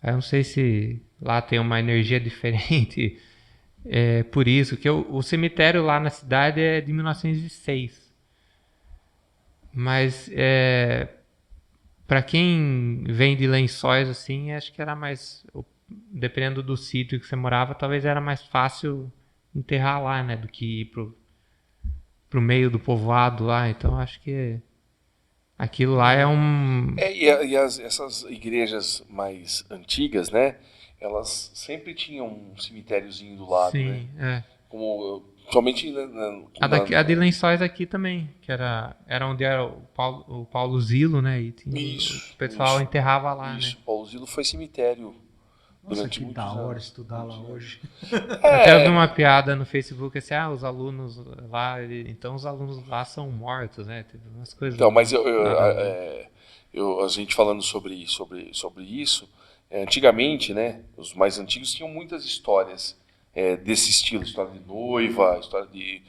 Eu não sei se lá tem uma energia diferente, por isso, que o cemitério lá na cidade é de 1906. Mas para quem vem de Lençóis, assim, acho que era mais, dependendo do sítio que você morava, talvez era mais fácil enterrar lá, né, do que ir pro meio do povoado lá. Então acho que aquilo lá é um... Essas igrejas mais antigas, né? Elas sempre tinham um cemitériozinho do lado, Sim, né? Como, somente a de Lençóis aqui também, que era onde era o Paulo Zilo, né? E o pessoal enterrava lá, né? O Paulo Zilo foi cemitério. Nossa, que da hora estudar lá hoje. Até vi uma piada no Facebook assim, os alunos lá, então os alunos lá são mortos, né? Teve umas coisas. Então, mas a gente falando sobre isso, antigamente, né? Os mais antigos tinham muitas histórias desse estilo, história de noiva, história de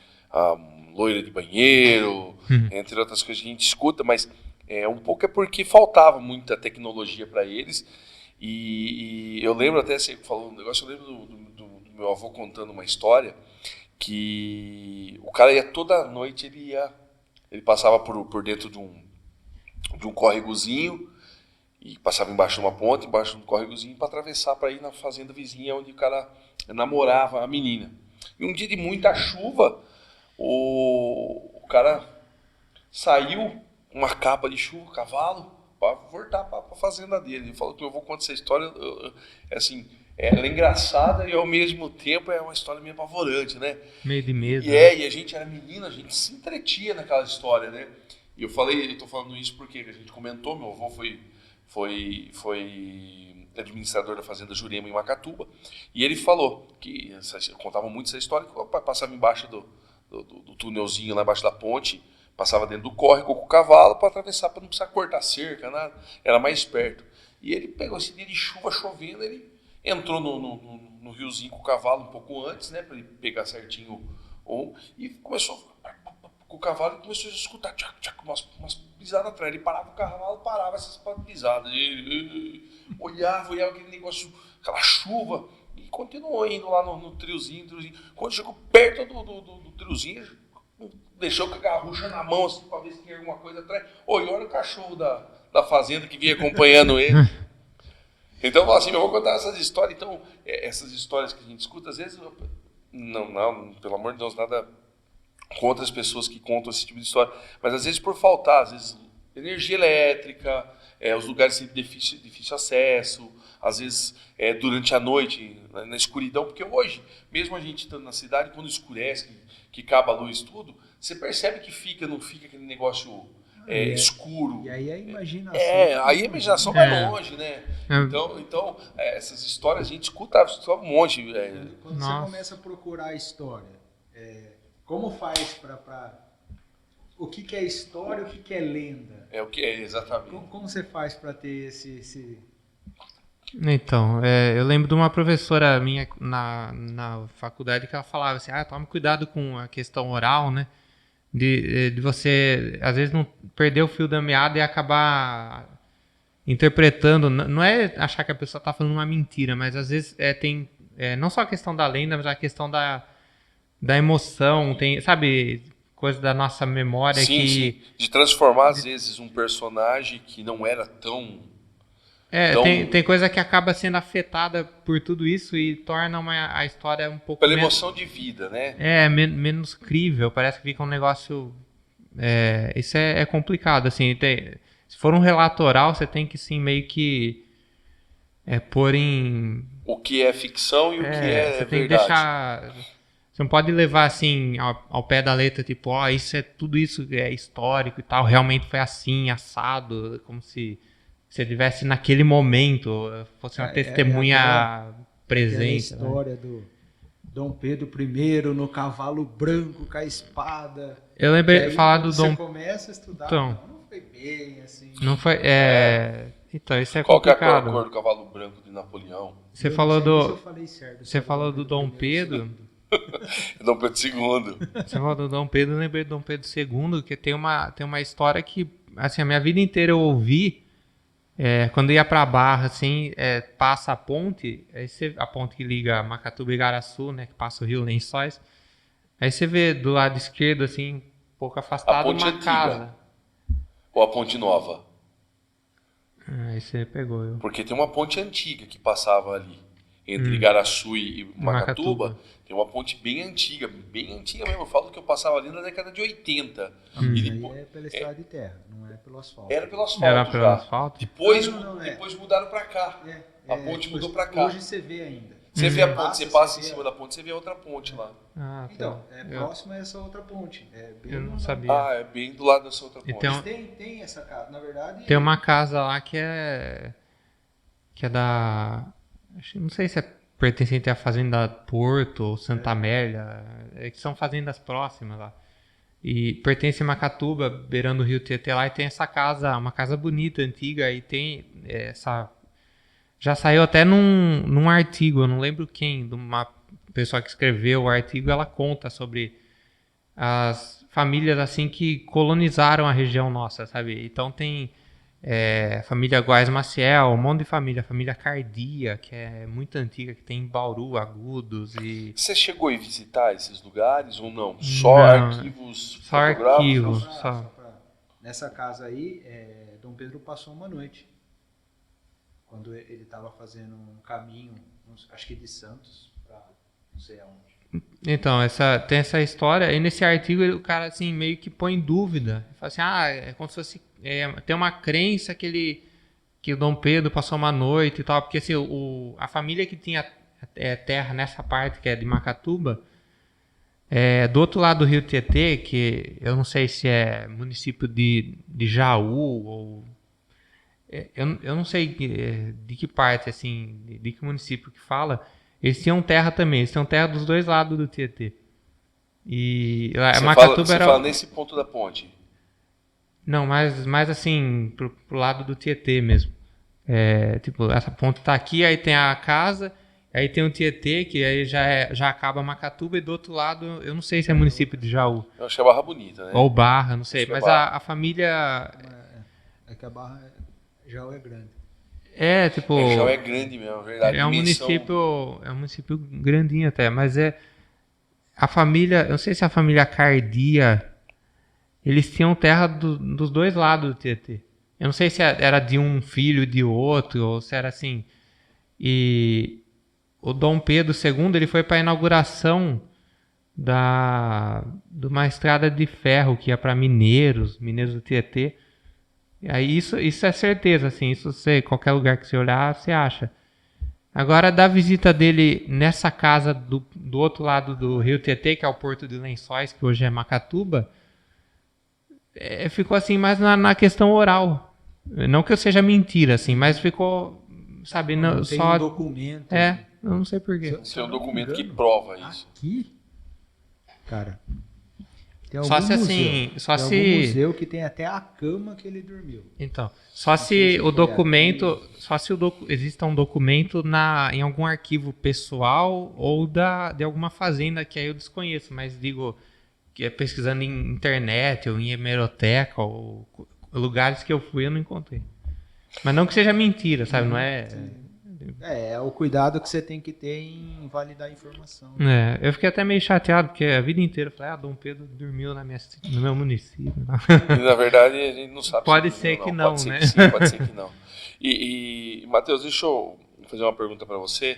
loira de banheiro, entre outras coisas que a gente escuta, mas um pouco é porque faltava muita tecnologia para eles. E eu lembro até, você falou um negócio, eu lembro do meu avô contando uma história que o cara ia toda noite, ele passava por dentro de um córregozinho e passava embaixo de uma ponte, embaixo de um córregozinho para atravessar para ir na fazenda vizinha onde o cara namorava a menina. E um dia de muita chuva, o cara saiu com uma capa de chuva, cavalo, para voltar para a fazenda dele. Ele falou que eu vou contar essa história, ela é engraçada e ao mesmo tempo é uma história meio apavorante, né? Meio de medo. E a gente era menino, a gente se entretia naquela história, né? E eu tô falando isso porque a gente comentou, meu avô foi administrador da fazenda Jurema em Macatuba, e ele falou que, contava muito essa história, que passava embaixo do túnelzinho lá embaixo da ponte, passava dentro do córrego com o cavalo para atravessar, para não precisar cortar cerca, nada. Era mais perto. E ele pegou esse dia de chuva chovendo, ele entrou no riozinho com o cavalo um pouco antes, né, para ele pegar certinho, e começou com o cavalo e começou a escutar umas pisadas atrás. Ele parava o cavalo, parava essas pisadas. Ele olhava aquele negócio, aquela chuva, e continuou indo lá no triozinho. Quando chegou perto do triozinho, deixou com a garrucha na mão, assim, para ver se tinha alguma coisa atrás. E olha o cachorro da fazenda que vinha acompanhando ele. Então, assim, eu vou contar essas histórias. Então, essas histórias que a gente escuta, às vezes, não, pelo amor de Deus, nada contra as pessoas que contam esse tipo de história, mas às vezes por faltar, às vezes energia elétrica, os lugares de difícil acesso, às vezes durante a noite, na escuridão, porque hoje, mesmo a gente estando na cidade, quando escurece, que acaba a luz tudo, você percebe que não fica aquele negócio escuro. E aí a imaginação... aí a imaginação vai longe, né? Então, essas histórias, a gente escuta só um monte. Quando você começa a procurar a história, como faz para... O que é história, o que é lenda? O que é, exatamente. Como você faz para ter esse... Então, eu lembro de uma professora minha na faculdade que ela falava assim, tome cuidado com a questão oral, né? De você, às vezes, não perder o fio da meada e acabar interpretando. Não é achar que a pessoa está falando uma mentira, mas às vezes tem não só a questão da lenda, mas a questão da emoção, tem, sabe, coisa da nossa memória sim. De transformar, às vezes, um personagem que não era tão... Tem coisa que acaba sendo afetada por tudo isso e torna a história um pouco... Pela emoção de vida, né? Menos crível, parece que fica um negócio... isso é complicado, assim, se for um relato oral, você tem que, sim, meio que pôr em... O que é ficção e o que é você tem verdade. Que deixar... Você não pode levar, assim, ao pé da letra, tipo, tudo isso é histórico e tal, realmente foi assim, assado, como se... Se ele estivesse naquele momento, fosse uma testemunha presente. A história do Dom Pedro I no cavalo branco com a espada. Eu lembrei falar do Dom... Você começa a estudar, então, não foi bem assim. Não foi. Então, isso é Qual que é a complicado. cor do cavalo branco de Napoleão? Você Eu não falou sei nem se eu do. falei certo. Você falou do Dom Pedro. Dom Pedro II. Você falou do Dom Pedro, eu lembrei do Dom Pedro II, que tem uma história que, assim, a minha vida inteira eu ouvi. Quando ia pra Barra, assim, passa a ponte, a ponte que liga Macatuba e Igaraçu, né, que passa o rio Lençóis. Aí você vê do lado esquerdo, assim, um pouco afastado, ponte uma antiga. casa. Ou a ponte nova? Aí você pegou eu. Porque tem uma ponte antiga que passava ali. Entre Igaraçu e Macatuba. Macatuba. Tem uma ponte bem antiga mesmo. Eu falo que eu passava ali na década de 80. Não, E mas aí depois, é pela estrada de terra, não é pelo asfalto. era pelo asfalto Era pelo já. asfalto? Depois, Não, depois mudaram pra cá. A ponte tipo, mudou pra cá. Hoje você vê ainda. Você vê a ponte, você passa em vê cima da ponte, você vê a outra ponte lá. Ah, tá. Então, próximo a essa outra ponte. Bem Eu não no- sabia. Ah, é bem do lado dessa outra ponte. Então- Mas tem essa casa, na verdade. Tem uma casa lá que é da... Não sei se é pertencente à fazenda Porto ou Santa Amélia. Que são fazendas próximas lá. E pertence a Macatuba, beirando o rio Tietê lá. E tem essa casa, uma casa bonita, antiga. E tem essa... Já saiu até num artigo, eu não lembro quem, de uma pessoa que escreveu o artigo. Ela conta sobre as famílias assim que colonizaram a região nossa, sabe? Então tem família Góes Maciel, um monte de família. Família Cardia, que é muito antiga, que tem em Bauru, Agudos e... Você chegou a visitar esses lugares ou não? Só Não, arquivos só fotográficos? arquivos. Nessa casa aí, Dom Pedro passou uma noite. Quando ele estava fazendo um caminho, acho que de Santos, para não sei aonde. Então, tem essa história, e nesse artigo o cara assim, meio que põe em dúvida. Ele fala assim, é como se fosse... tem uma crença que o Dom Pedro passou uma noite e tal, porque assim, a família que tinha terra nessa parte, que é de Macatuba, do outro lado do rio Tietê, que eu não sei se é município de Jaú, ou... Eu não sei de que parte, assim, de que município que fala. Eles tinham terra também, eles tinham terra dos dois lados do Tietê. E Macatuba Você fala nesse ponto da ponte? Não, mais assim, pro lado do Tietê mesmo. Tipo, essa ponte tá aqui, aí tem a casa, aí tem o Tietê, que aí já acaba Macatuba, e do outro lado, eu não sei se é município de Jaú. Eu achei a Barra bonita, né? Ou Barra, não sei. Acho que é Mas Barra. a família... É que a Barra já é grande. Tipo... Já é grande mesmo, verdade. É um município grandinho até, mas a família, eu não sei se a família Cardia, eles tinham terra dos dois lados do Tietê. Eu não sei se era de um filho de outro, ou se era assim. E o Dom Pedro II, ele foi para a inauguração de uma estrada de ferro que ia para Mineiros do Tietê. E aí isso é certeza, assim, isso qualquer lugar que você olhar, você acha. Agora, da visita dele nessa casa do outro lado do rio Tietê, que é o Porto de Lençóis, que hoje é Macatuba, ficou assim mais na questão oral. Não que eu seja mentira, assim, mas ficou, sabe, Não tem só... um documento. eu não sei porquê. Tem um documento que prova isso. Aqui, cara, tem Só algum se museu, assim, só tem se... algum museu que tem até a cama que ele dormiu. Então, só sei se se o foi documento, exista um documento em algum arquivo pessoal ou de alguma fazenda que aí eu desconheço, mas digo que pesquisando em internet ou em hemeroteca ou lugares que eu fui eu não encontrei. Mas não que seja mentira, sabe? Não é... É o cuidado que você tem que ter em validar a informação. Eu fiquei até meio chateado, porque a vida inteira eu falei, Dom Pedro dormiu no meu município. E, na verdade, a gente não sabe. Pode ser que não, pode ser né? que sim, pode ser que não. E Matheus, deixa eu fazer uma pergunta para você.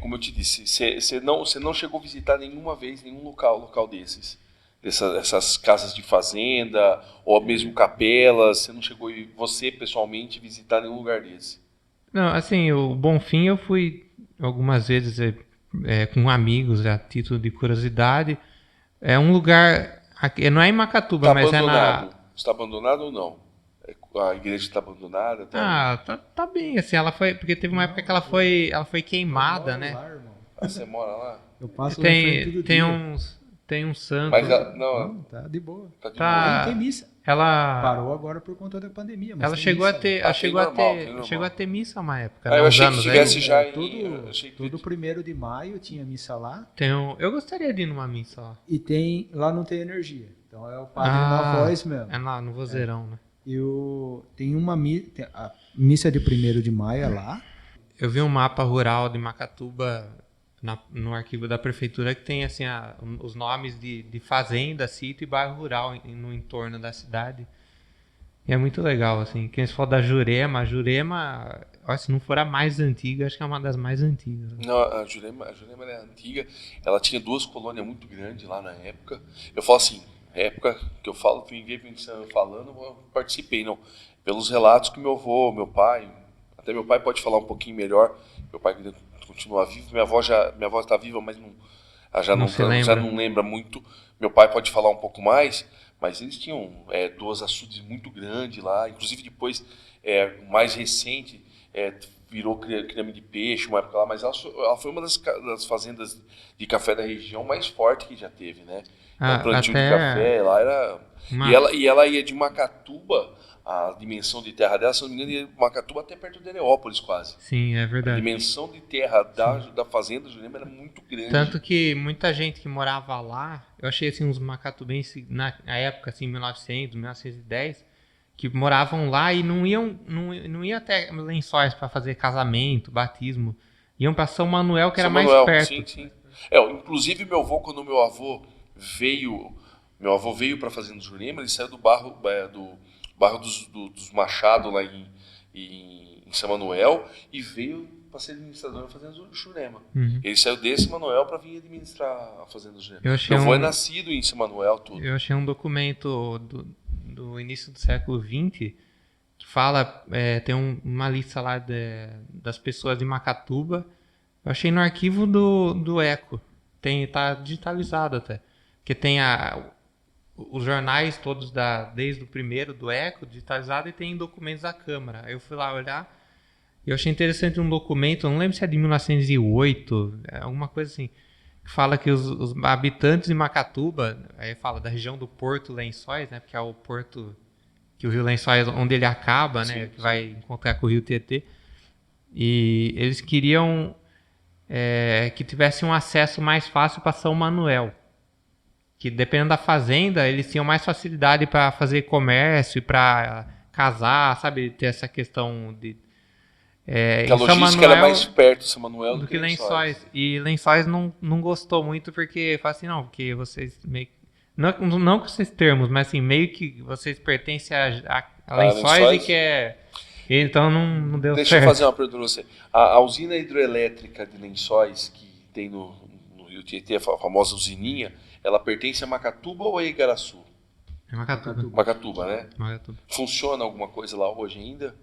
Como eu te disse, você não chegou a visitar nenhuma vez nenhum local desses? Essas casas de fazenda, ou mesmo capelas, você não chegou, você pessoalmente, visitar nenhum lugar desse? Não, assim, o Bonfim eu fui algumas vezes com amigos, a título de curiosidade. É um lugar, não é em Macatuba, Está mas abandonado. Está abandonado ou não? A igreja está abandonada? Tá bem, assim, ela foi, porque teve uma época que ela foi queimada, Eu moro né? lá, irmão. Você mora lá? Eu passo lá em frente todo dia. Tem um santo. Mas Não, tá de boa. tá de Tá. boa. Tem missa. Ela, Parou agora por conta da pandemia. Mas ela tem chegou a missa, ter, né? ela tem chegou a normal, ter, tem normal. chegou a ter missa uma época, Ah, eu uns achei que anos tivesse aí. já É, em... achei que- Todo 1º de maio tinha missa lá. Eu gostaria de ir numa missa lá. E lá não tem energia. Então é o padre na voz mesmo. É lá no vozeirão, né? Tem a missa de 1º de maio é lá. Eu vi um mapa rural de Macatuba no arquivo da prefeitura que tem assim os nomes de fazenda, sítio e bairro rural no entorno da cidade. E é muito legal, assim. Quem se fala da Jurema, a Jurema, ó, se não for a mais antiga, acho que é uma das mais antigas. Né? Não, a Jurema é antiga. Ela tinha 2 colônias muito grandes lá na época. Eu falo assim, época que eu falo, fiquei pensando, falando, eu participei, não. Pelos relatos que meu avô, meu pai, até meu pai pode falar um pouquinho melhor. Meu pai continua vivo, minha avó está viva, mas ela já não lembra muito. Meu pai pode falar um pouco mais, mas eles tinham 2 açudes muito grandes lá. Inclusive depois, o mais recente, virou creme de peixe, uma época lá, mas ela foi uma das fazendas de café da região mais forte que já teve, né? O plantio de café lá era... E ela ia de Macatuba, a dimensão de terra dela, se não me engano, ia de Macatuba até perto de Areópolis quase. Sim, é A verdade. dimensão de terra da fazenda Jurema era muito grande. Tanto que muita gente que morava lá, eu achei assim uns macatubenses na época, assim, 1900, 1910, que moravam lá e não iam até Lençóis para fazer casamento, batismo. Iam para São Manuel, que era mais perto. Sim, sim. Inclusive meu avô, quando meu avô veio para a fazenda do Jurema, ele saiu do bairro dos Machado lá em São Manuel e veio para ser administrador da fazenda do Jurema. Uhum. Ele saiu desse Manuel para vir administrar a fazenda do Jurema. Meu avô é nascido em São Manuel, tudo. Eu achei um documento do início do século XX que fala, tem uma lista lá das pessoas de Macatuba. Eu achei no arquivo do ECO. Tá digitalizado até. Porque tem os jornais todos desde o primeiro do ECO digitalizado e tem documentos da Câmara. Aí eu fui lá olhar e eu achei interessante um documento, não lembro se é de 1908, alguma coisa assim, que fala que os habitantes de Macatuba, aí fala da região do Porto Lençóis, né, porque é o porto que o Rio Lençóis, onde ele acaba, né, que vai encontrar com o Rio Tietê, e eles queriam que tivesse um acesso mais fácil para São Manuel. Que dependendo da fazenda, eles tinham mais facilidade para fazer comércio e para casar, sabe? Ter essa questão de... a logística era mais perto de São Manuel do que Lençóis. E Lençóis não gostou muito porque fala assim, não, porque vocês meio... Não com esses termos, mas assim, meio que vocês pertencem a Lençóis e que é... Então não deu certo. Deixa eu fazer uma pergunta para você. A usina hidroelétrica de Lençóis, que tem no Rio Tietê, a famosa usininha, ela pertence a Macatuba ou a Igaraçu? É Macatuba. Macatuba, né? Macatuba. Funciona alguma coisa lá hoje ainda?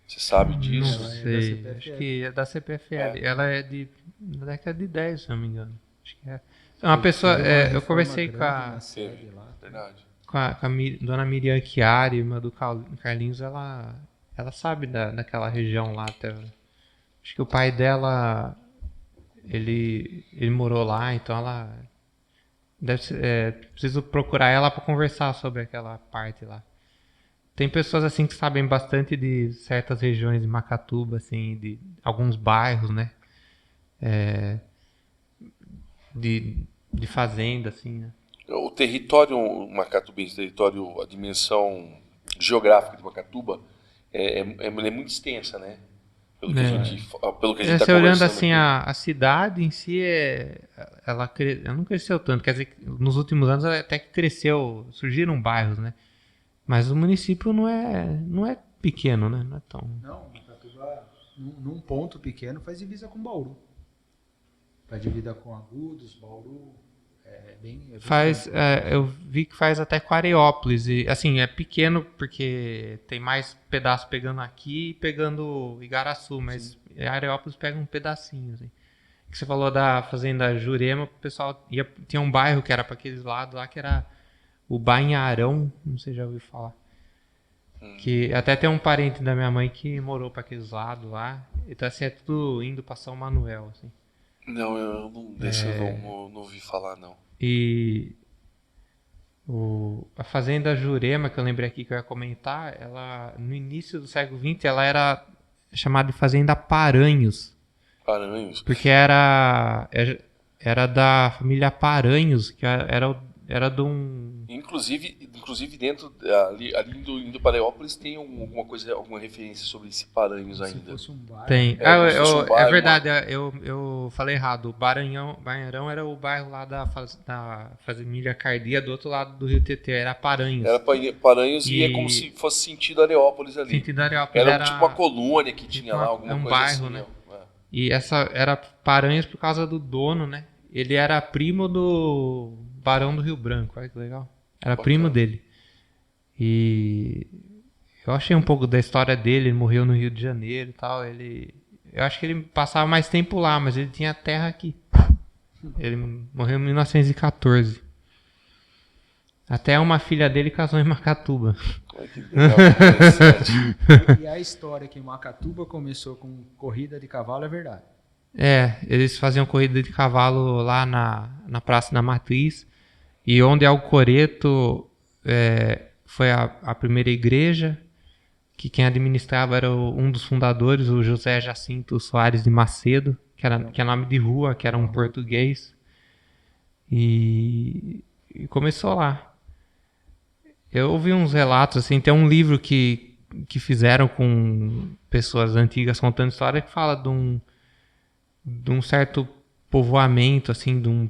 Você sabe disso? Não sei. Acho que é da CPFL. Ela é da década de 10, se não me engano. Acho que é. Uma pessoa... eu conversei com a dona Miriam Chiari, irmã do Carlinhos, ela sabe daquela região lá até. Acho que o pai dela, ele morou lá, então ela deve ser, preciso procurar ela para conversar sobre aquela parte lá. Tem pessoas assim que sabem bastante de certas regiões de Macatuba, assim, de alguns bairros, né? De fazenda, assim, né? O território macatubense, a dimensão geográfica de Macatuba é muito extensa, né? Pelo que a gente está conversando. Olhando assim, a cidade em si, ela não cresceu tanto. Quer dizer, nos últimos anos até que cresceu, surgiram bairros, né? Mas o município não é pequeno, né? Não é tão... Não, Macatuba, num ponto pequeno, faz divisa com Bauru. Faz divisa com Agudos, Bauru... eu vi que faz até com Areópolis. E, assim, é pequeno porque tem mais pedaço pegando aqui e pegando Igaraçu, mas Areópolis pega um pedacinho. Assim. Que você falou da fazenda Jurema, o pessoal tinha um bairro que era para aqueles lados lá, que era o Banharão, não sei se já ouviu falar. Que até tem um parente da minha mãe que morou para aqueles lados lá. Então, assim, é tudo indo para São Manuel, assim. Não, eu não ouvi falar, não. E A Fazenda Jurema, que eu lembrei aqui que eu ia comentar, ela, no início do século XX, ela era chamada de Fazenda Paranhos. Paranhos. Porque era da família Paranhos, que era de um... Inclusive dentro, ali indo para Leópolis, tem alguma coisa, alguma referência sobre esse Paranhos Se ainda. fosse um bairro. Tem. como se fosse um bairro, É verdade, eu falei errado. O Baranhão era o bairro lá da família Cardia, do outro lado do Rio Tietê, era Paranhos. Era Paranhos e é E- como se fosse sentido Areópolis ali. Sentido Areópolis Era tipo uma colônia que tipo tinha lá, alguma um coisa bairro, assim. né? Ó. E essa era Paranhos por causa do dono, né? Ele era primo do Barão do Rio Branco, olha que legal. Era Bacana. primo dele. E eu achei um pouco da história dele, ele morreu no Rio de Janeiro e tal. Eu acho que ele passava mais tempo lá, mas ele tinha terra aqui. Ele morreu em 1914. Até uma filha dele casou em Macatuba. Olha que legal, que interessante. E a história que Macatuba começou com corrida de cavalo é verdade. Eles faziam corrida de cavalo lá na Praça da Matriz. E onde é o Coreto foi a primeira igreja, que quem administrava era um dos fundadores, o José Jacinto Soares de Macedo, que é nome de rua, que era um português. E começou lá. Eu ouvi uns relatos, assim, tem um livro que fizeram com pessoas antigas contando história que fala de um certo povoamento, assim,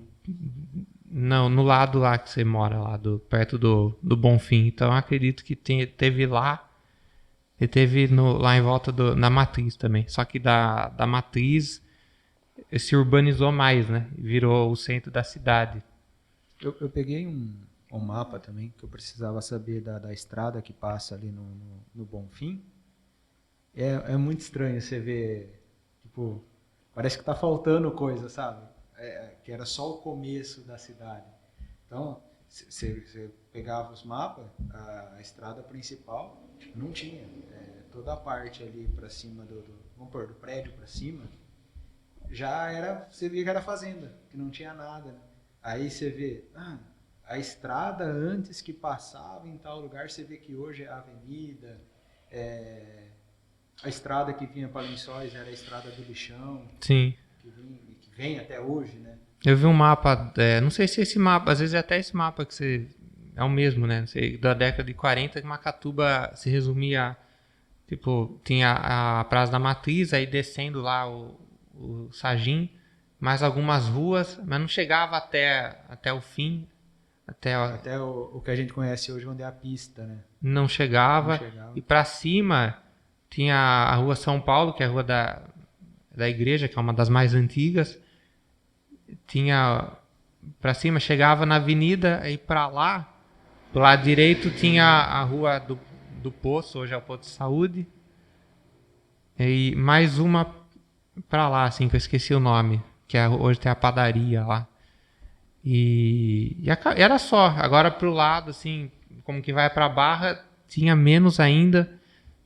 não, no lado lá que você mora, lá perto do Bonfim. Então eu acredito que teve lá e teve lá em volta na Matriz também. Só que da Matriz se urbanizou mais, né? Virou o centro da cidade. Eu peguei um mapa também, que eu precisava saber da estrada que passa ali no Bonfim. É muito estranho você ver, tipo, parece que tá faltando coisa, sabe? Que era só o começo da cidade. Então, você pegava os mapas, a estrada principal não tinha. Toda a parte ali para cima vamos pôr, do prédio para cima, você via que era fazenda, que não tinha nada, né? Aí você vê, a estrada antes que passava em tal lugar, você vê que hoje é a avenida, a estrada que vinha para Lençóis era a estrada do Lixão, Sim. que vem até hoje, né? Eu vi um mapa, não sei se esse mapa, às vezes é até esse mapa que é o mesmo, né? Não sei, da década de 40, que Macatuba se resumia, tipo, tinha a Praça da Matriz, aí descendo lá o Sagim, mais algumas ruas, mas não chegava até o fim, Até o que a gente conhece hoje, onde é a pista, né? não chegava. E para cima tinha a Rua São Paulo, que é a rua da igreja, que é uma das mais antigas. Tinha para cima, chegava na avenida, aí para lá, do lado direito tinha a Rua do Poço, hoje é o Posto de Saúde. E mais uma para lá, assim, que eu esqueci o nome, que hoje tem a padaria lá. E era só. Agora pro lado, assim, como que vai pra Barra, tinha menos ainda.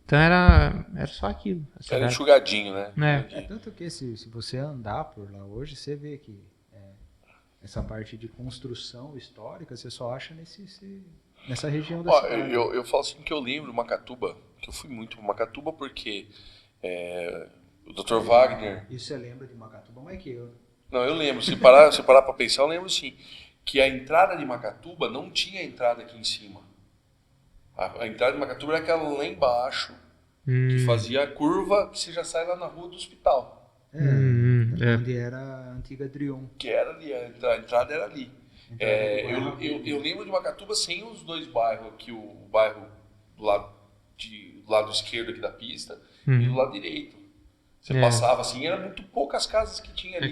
Então era só aquilo. Era enxugadinho, né? Tanto que se você andar por lá hoje, você vê que essa parte de construção histórica você só acha nessa região da cidade. Eu falo assim que eu lembro Macatuba, que eu fui muito para Macatuba porque o Dr. Wagner... Isso você lembra de Macatuba mais que eu. Não, eu lembro. Se parar para pensar, eu lembro sim. Que a entrada de Macatuba não tinha entrada aqui em cima. A entrada de Macatuba era aquela lá embaixo, que fazia a curva, que você já sai lá na rua do hospital. Onde era a antiga Drion. Que era ali, a entrada era ali. Eu lembro de Macatuba sem os dois bairros aqui, o bairro do lado esquerdo aqui da pista e do lado direito. Você passava assim, era muito poucas casas que tinha ali.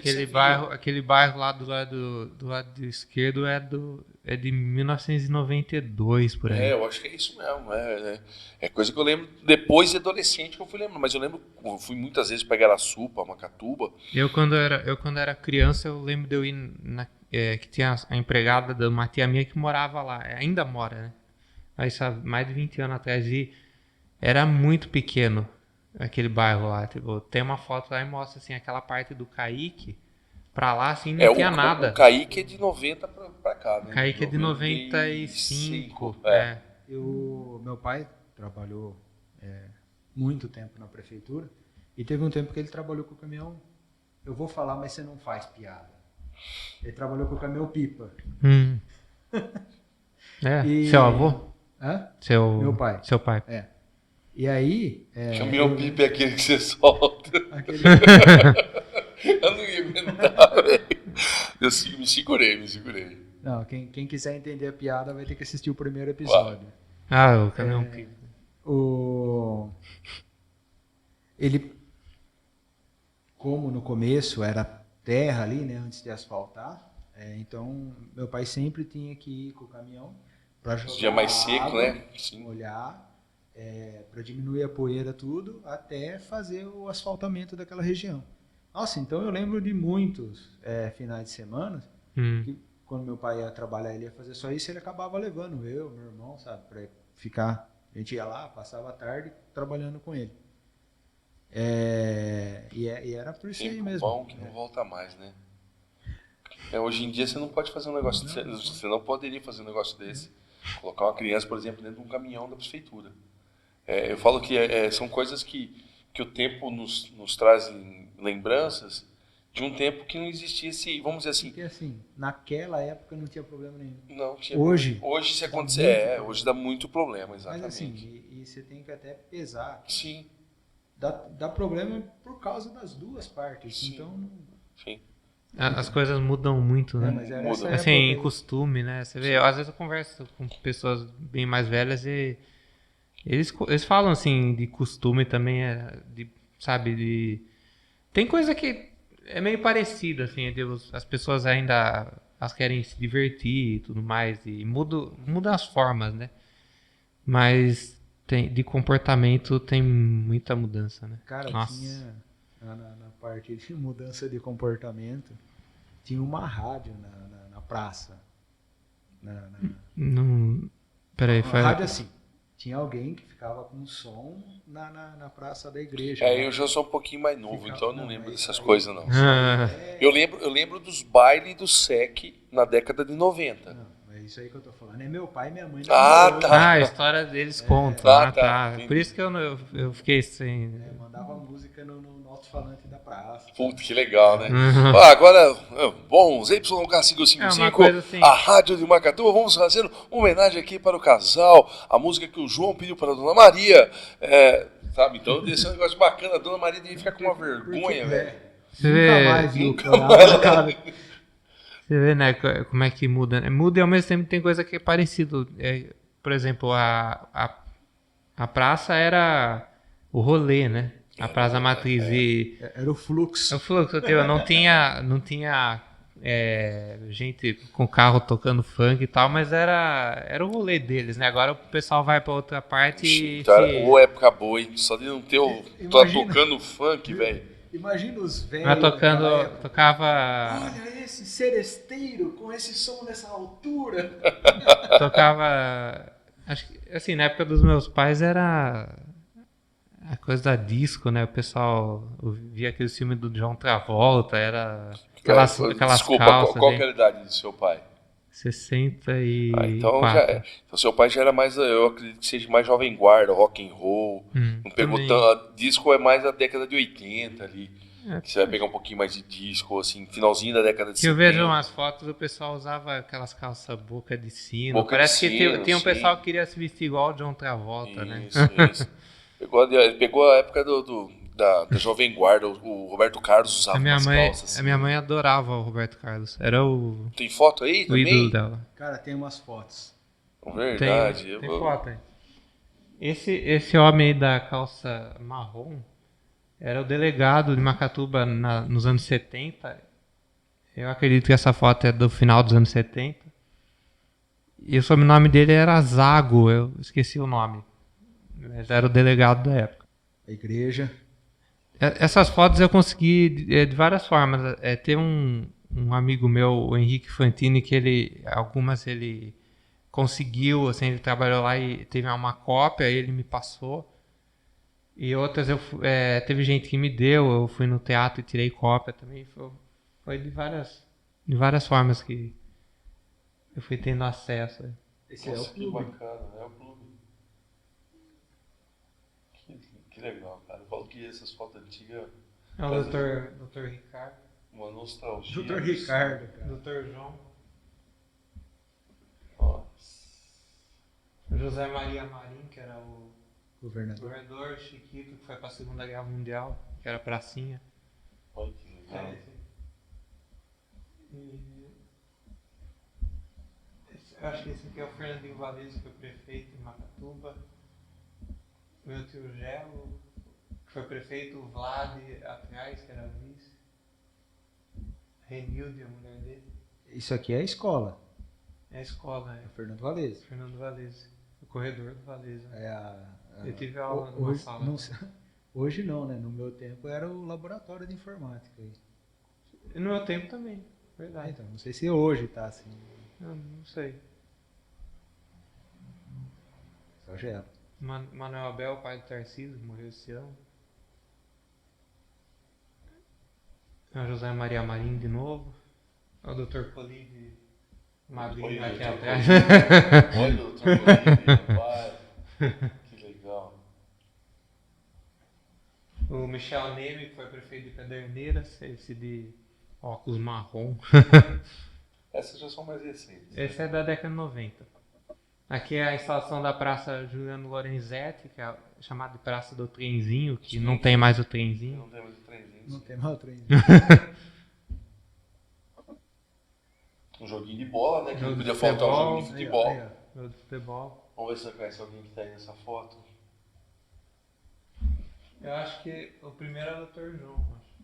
Aquele bairro lá do lado esquerdo é de 1992, por aí. Eu acho que é isso mesmo. É coisa que eu lembro depois de adolescente que eu fui lembrando. Mas eu lembro, eu fui muitas vezes para Igaraçu, para Macatuba. Eu quando era criança, eu lembro de eu ir que tinha a empregada de uma tia minha que morava lá. Ainda mora, né? Aí, sabe, mais de 20 anos atrás. E era muito pequeno. Aquele bairro lá, tipo, tem uma foto lá e mostra assim, aquela parte do Caíque, pra lá assim não tinha nada. O Caíque é de 90 pra cá, né? Kaique é de 95. É. Meu pai trabalhou muito tempo na prefeitura e teve um tempo que ele trabalhou com o caminhão. Eu vou falar, mas você não faz piada. Ele trabalhou com o caminhão pipa. Seu avô? Hã? Meu pai. Seu pai. É. E aí... Caminhão pipa é aquele que você solta. Eu não ia aguentar, velho. Eu me segurei. Não, quem quiser entender a piada vai ter que assistir o primeiro episódio. O caminhão pipa. Ele, como no começo era terra ali, né, antes de asfaltar, então meu pai sempre tinha que ir com o caminhão para jogar dia mais seco, água, né? Sim. molhar, para diminuir a poeira tudo, até fazer o asfaltamento daquela região. Nossa, então eu lembro de muitos finais de semana que quando meu pai ia trabalhar, ele ia fazer só isso, ele acabava levando meu irmão, sabe, para ficar. A gente ia lá, passava a tarde trabalhando com ele. E era por isso aí mesmo. Bom que não volta mais, né? Hoje em dia você não pode fazer um negócio desse. Você não poderia fazer um negócio desse. Colocar uma criança, por exemplo, dentro de um caminhão da prefeitura. Eu falo que são coisas que o tempo nos traz lembranças de um tempo que não existia esse, vamos dizer assim... Porque assim, naquela época não tinha problema nenhum. Não tinha. Hoje se acontecer, hoje dá muito problema, exatamente. Mas assim, e você tem que até pesar. Sim. Dá problema por causa das duas partes. Sim. Então... Sim. As coisas mudam muito, né? Mas era Muda. essa Assim, em época. costume, né? Você vê, às vezes eu converso com pessoas bem mais velhas e eles falam assim de costume também, sabe, tem coisa que é meio parecida, assim, as pessoas ainda elas querem se divertir e tudo mais, e muda as formas, né? Mas de comportamento tem muita mudança, né? Cara, Nossa. tinha na parte de mudança de comportamento, tinha uma rádio na praça. Não, peraí, Uma rádio assim. Tinha alguém que ficava com som na praça da igreja. Eu já sou um pouquinho mais novo, então eu não lembro dessas aí- coisas, não. Ah, Eu lembro dos bailes do SEC na década de 90. Não, é isso aí que eu tô falando. É meu pai e minha mãe. Ah, namorando. tá. a história deles contam. tá. Entendi. Por isso que eu fiquei assim. Mandava música no alto-falante da praça. Puta, que legal, né? Uhum. Agora, bom, ZYK555, É uma coisa assim. a rádio de Macatuba, vamos fazer uma homenagem aqui para o casal, a música que o João pediu para a Dona Maria, sabe? Então, desse é um negócio bacana, a Dona Maria devia ficar com uma vergonha, velho. Você Nunca vê, mais viu nunca o mais. cara. você vê, né, como é que muda. Né? Muda e ao mesmo tempo tem coisa que é parecido. Por exemplo, a praça era o rolê, né? A Praça Matriz. E Era o fluxo. eu falei que não tinha gente com carro tocando funk e tal, mas era o rolê deles, né? Agora o pessoal vai pra outra parte e Ô, época boa, hein? Só de não ter tá Imagina. tocando funk, velho. Imagina os velhos. mas daquela época. tocava Olha esse seresteiro com esse som nessa altura. acho que assim, na época dos meus pais era a coisa da disco, né? O pessoal via aquele filme do John Travolta, era aquelas Desculpa, calças, qual né? que era a idade do seu pai? 64. Então seu pai já era mais, eu acredito que seja mais jovem guarda, rock and roll. Não pegou também. tanto. Disco é mais a década de 80 ali. É. Que você vai pegar um pouquinho mais de disco, assim, finalzinho da década de Que eu 70. vejo umas fotos, o pessoal usava aquelas calças boca de sino. Boca Parece de que sino, tinha um sim. pessoal que queria se vestir igual o John Travolta, né? Isso. Pegou a época da Jovem Guarda, o Roberto Carlos usava umas calças. Assim. A minha mãe adorava o Roberto Carlos. Era o Tem foto aí também? ídolo dela. Cara, tem umas fotos. Verdade. Tem foto aí. Esse homem aí da calça marrom era o delegado de Macatuba nos anos 70. Eu acredito que essa foto é do final dos anos 70. E o sobrenome dele era Zago, eu esqueci o nome. Mas era o delegado da época. A igreja. Essas fotos eu consegui de várias formas. Tem um amigo meu, o Henrique Fantini, que algumas ele conseguiu, assim, ele trabalhou lá e teve uma cópia, aí ele me passou. E outras teve gente que me deu, eu fui no teatro e tirei cópia também. Foi de várias formas que eu fui tendo acesso. Esse é o Nossa, que clube. bacana, é o clube. Que legal, cara. Eu falo que essas fotos antigas, É o Dr. Ricardo, uma nostalgia. Dr. Ricardo, cara. Dr. João, Nossa. José Maria Marim, que era o Governador. governador, Chiquito, que foi para a Segunda Guerra Mundial, que era pracinha. Olha que legal. Eu acho que esse aqui é o Fernandinho Valese, que foi prefeito em Macatuba. Meu tio Gelo, que foi prefeito, o Vlad atrás, que era vice. Renilde, a mulher dele. Isso aqui é a escola. É a escola, É o Fernando Valese. Fernando Valese. O corredor do Valese. É Eu tive aula numa hoje, sala. hoje não, né? No meu tempo era o laboratório de informática. Aí. E no meu tempo também, verdade. Então, não sei se hoje tá assim. Eu não sei. Só gelo. Manuel Abel, pai do Tarcísio, morreu esse ano. É o José Maria Marim de novo. É o Dr. Colide Madrinho Olha, aqui Dr. atrás. Olha o Dr. Colide, rapaz. Que legal. O Michel Neme, que foi prefeito de Pederneiras, esse de óculos marrom. Essas já são mais recentes. Esse é da década de 90. Aqui é a instalação da Praça Juliano Lorenzetti, que é chamada de Praça do Trenzinho, que não tem mais o trenzinho. Não temos o trenzinho. Não tem mais outro ainda. Um joguinho de bola, né? Que Jogo não de podia faltar um futebol. jogo de futebol. Aí, ó. Jogo de futebol. Vamos ver se você conhece alguém que tá aí nessa foto. Eu acho que o primeiro é o Dr. João, acho.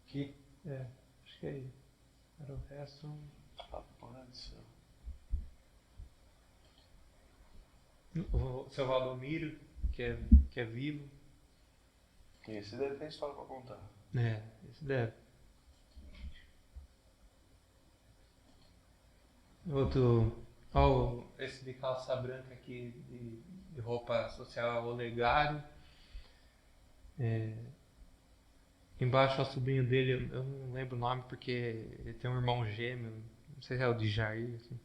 Aqui. É, acho que é ele. Era o resto. Rapaz do céu. O seu Valdomiro, que é vivo. Esse deve ter história pra contar. É, esse deve. Outro. Ó, esse de calça branca aqui, de roupa social, é o Olegário. Embaixo é o sobrinho dele, eu não lembro o nome porque ele tem um irmão gêmeo. Não sei se é o de Jair. Assim.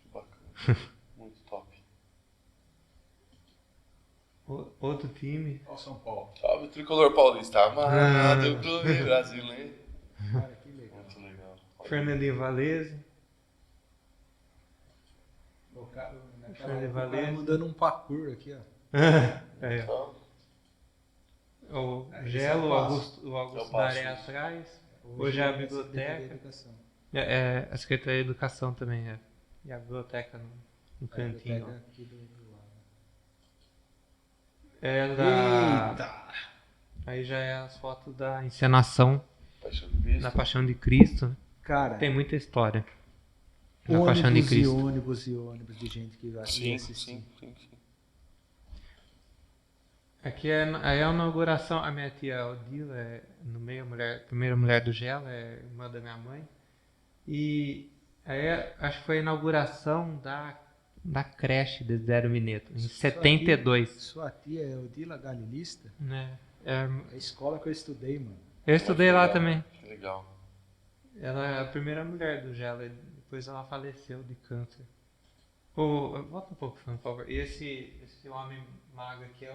Que bacana. Muito top. Outro time. Ó, São Paulo. Salve, Tricolor Paulista. Amado clube brasileiro. Cara, que legal. Muito legal. Fernandinho Valese. O cara, naquela Fernando época, o cara Valese. mandando um parkour aqui, ó. É. Então, O Esse Gelo, é o o Augusto É o Daré passo. atrás. Hoje é a biblioteca. Educação. É a Secretaria de Educação também, é. E a biblioteca no cantinho. Biblioteca aqui do lado. Eita! Aí já é as fotos da encenação Paixão de Cristo. da Paixão de Cristo. Né? Cara, Tem muita história na Paixão de ônibus e Cristo. ônibus e ônibus de gente que vai Sim, assistir. sim. Aqui aí é a inauguração, a minha tia Odila é no meio, a primeira mulher do Gelo, é irmã da minha mãe. E aí acho que foi a inauguração da creche de Zero Mineto, em 72. Sua tia é Odila Galilista? Né? É a escola que eu estudei, mano. Eu estudei lá também. Que legal. Ela é a primeira mulher do Gelo, e depois ela faleceu de câncer. Volta um pouco, por favor. E esse homem magro aqui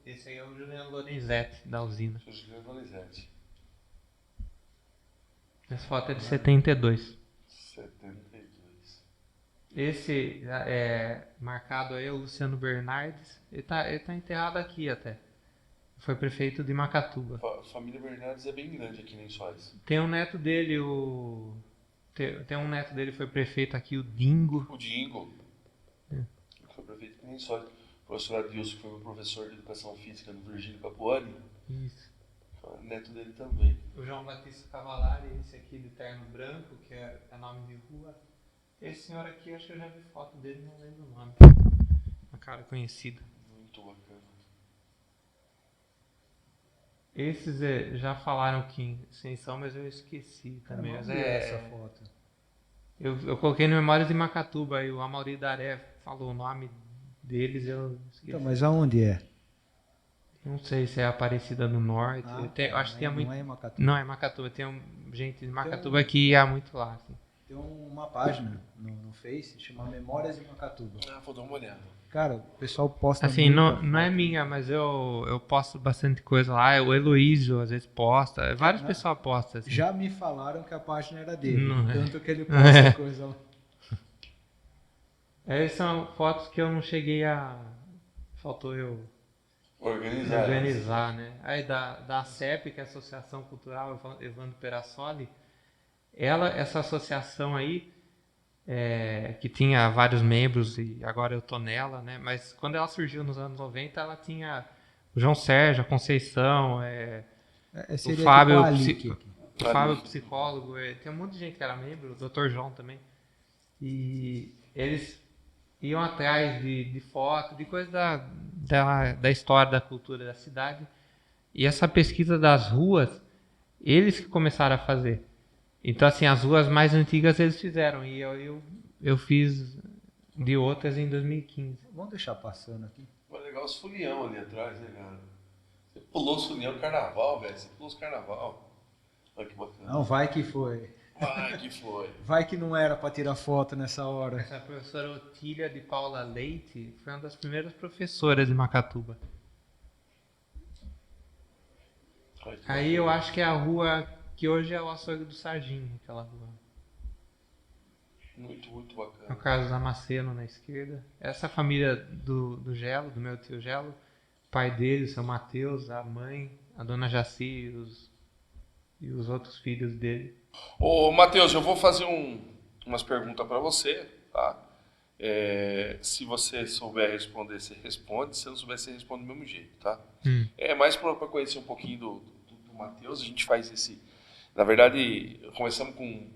esse aí é o Juliano Lorenzetti, da usina. Sou Juliano Donizete. Essa foto é de 72. 72. Esse marcado aí é o Luciano Bernardes. Ele tá enterrado aqui até. Foi prefeito de Macatuba. A família Bernardes é bem grande aqui em Lençóis. Tem um neto dele, tem um neto dele que foi prefeito aqui, o Dingo. O Dingo. Foi prefeito de Lençóis. O professor Adilson, que foi meu professor de Educação Física no Virgílio Capuani. Isso. Foi neto dele também. O João Batista Cavalari, esse aqui de terno branco, que é nome de rua. Esse senhor aqui, acho que eu já vi foto dele, não lembro o nome. Uma cara conhecida. Muito bacana. Esses já falaram quem são, mas eu esqueci também. Mas essa foto. Eu coloquei no Memórias de Macatuba aí, o Amauri Daré falou o nome deles, eu esqueci. Então, mas aonde é? Não sei se é Aparecida do Norte. Acho que tem muito. Não é Macatuba. Não, é Macatuba. Tem gente de Macatuba que ia muito lá. Assim. Tem uma página no Face, chama Memórias de Macatuba. Ah, vou dar uma olhada. Cara, o pessoal posta Assim, muita não é foto. minha, mas eu posto bastante coisa lá. O Heloísio às vezes posta. Várias Não. pessoas postam. Assim. Já me falaram que a página era dele, Não é. tanto que ele posta coisa lá. Essas são fotos que eu não cheguei a. Faltou eu organizar, né? Aí da ACEP, que é a Associação Cultural Evandro Perassoli, essa associação aí, que tinha vários membros e agora eu tô nela, né? Mas quando ela surgiu nos anos 90, ela tinha o João Sérgio, a Conceição, o Seria Fábio, tipo a Alic aqui. o Fábio psicólogo, tem um monte de gente que era membro, o Dr. João também. E eles iam atrás de foto, de coisa da história, da cultura da cidade. E essa pesquisa das ruas, eles que começaram a fazer. Então, assim, as ruas mais antigas eles fizeram. E eu fiz de outras em 2015. Vamos deixar passando aqui. Mas legal os folião ali atrás, né, cara? Você pulou os folião carnaval, velho. Você pulou os carnaval. Olha que bacana. Não, vai que foi. Ah, que foi. Vai que não era pra tirar foto nessa hora. Essa professora Otília de Paula Leite foi uma das primeiras professoras de Macatuba. Aí eu acho que é a rua que hoje é o Açougue do Sarginho, aquela rua. Muito, muito No bacana. Carlos Damasceno na esquerda. Essa família do Gelo, do meu tio Gelo, o pai dele, o seu Mateus, a mãe, a dona Jaci e os outros filhos dele. Ô, Matheus, eu vou fazer umas perguntas para você, tá? Se você souber responder, você responde. Se não souber, você responde do mesmo jeito, tá? É mais para conhecer um pouquinho do Matheus. A gente faz esse... Na verdade, começamos com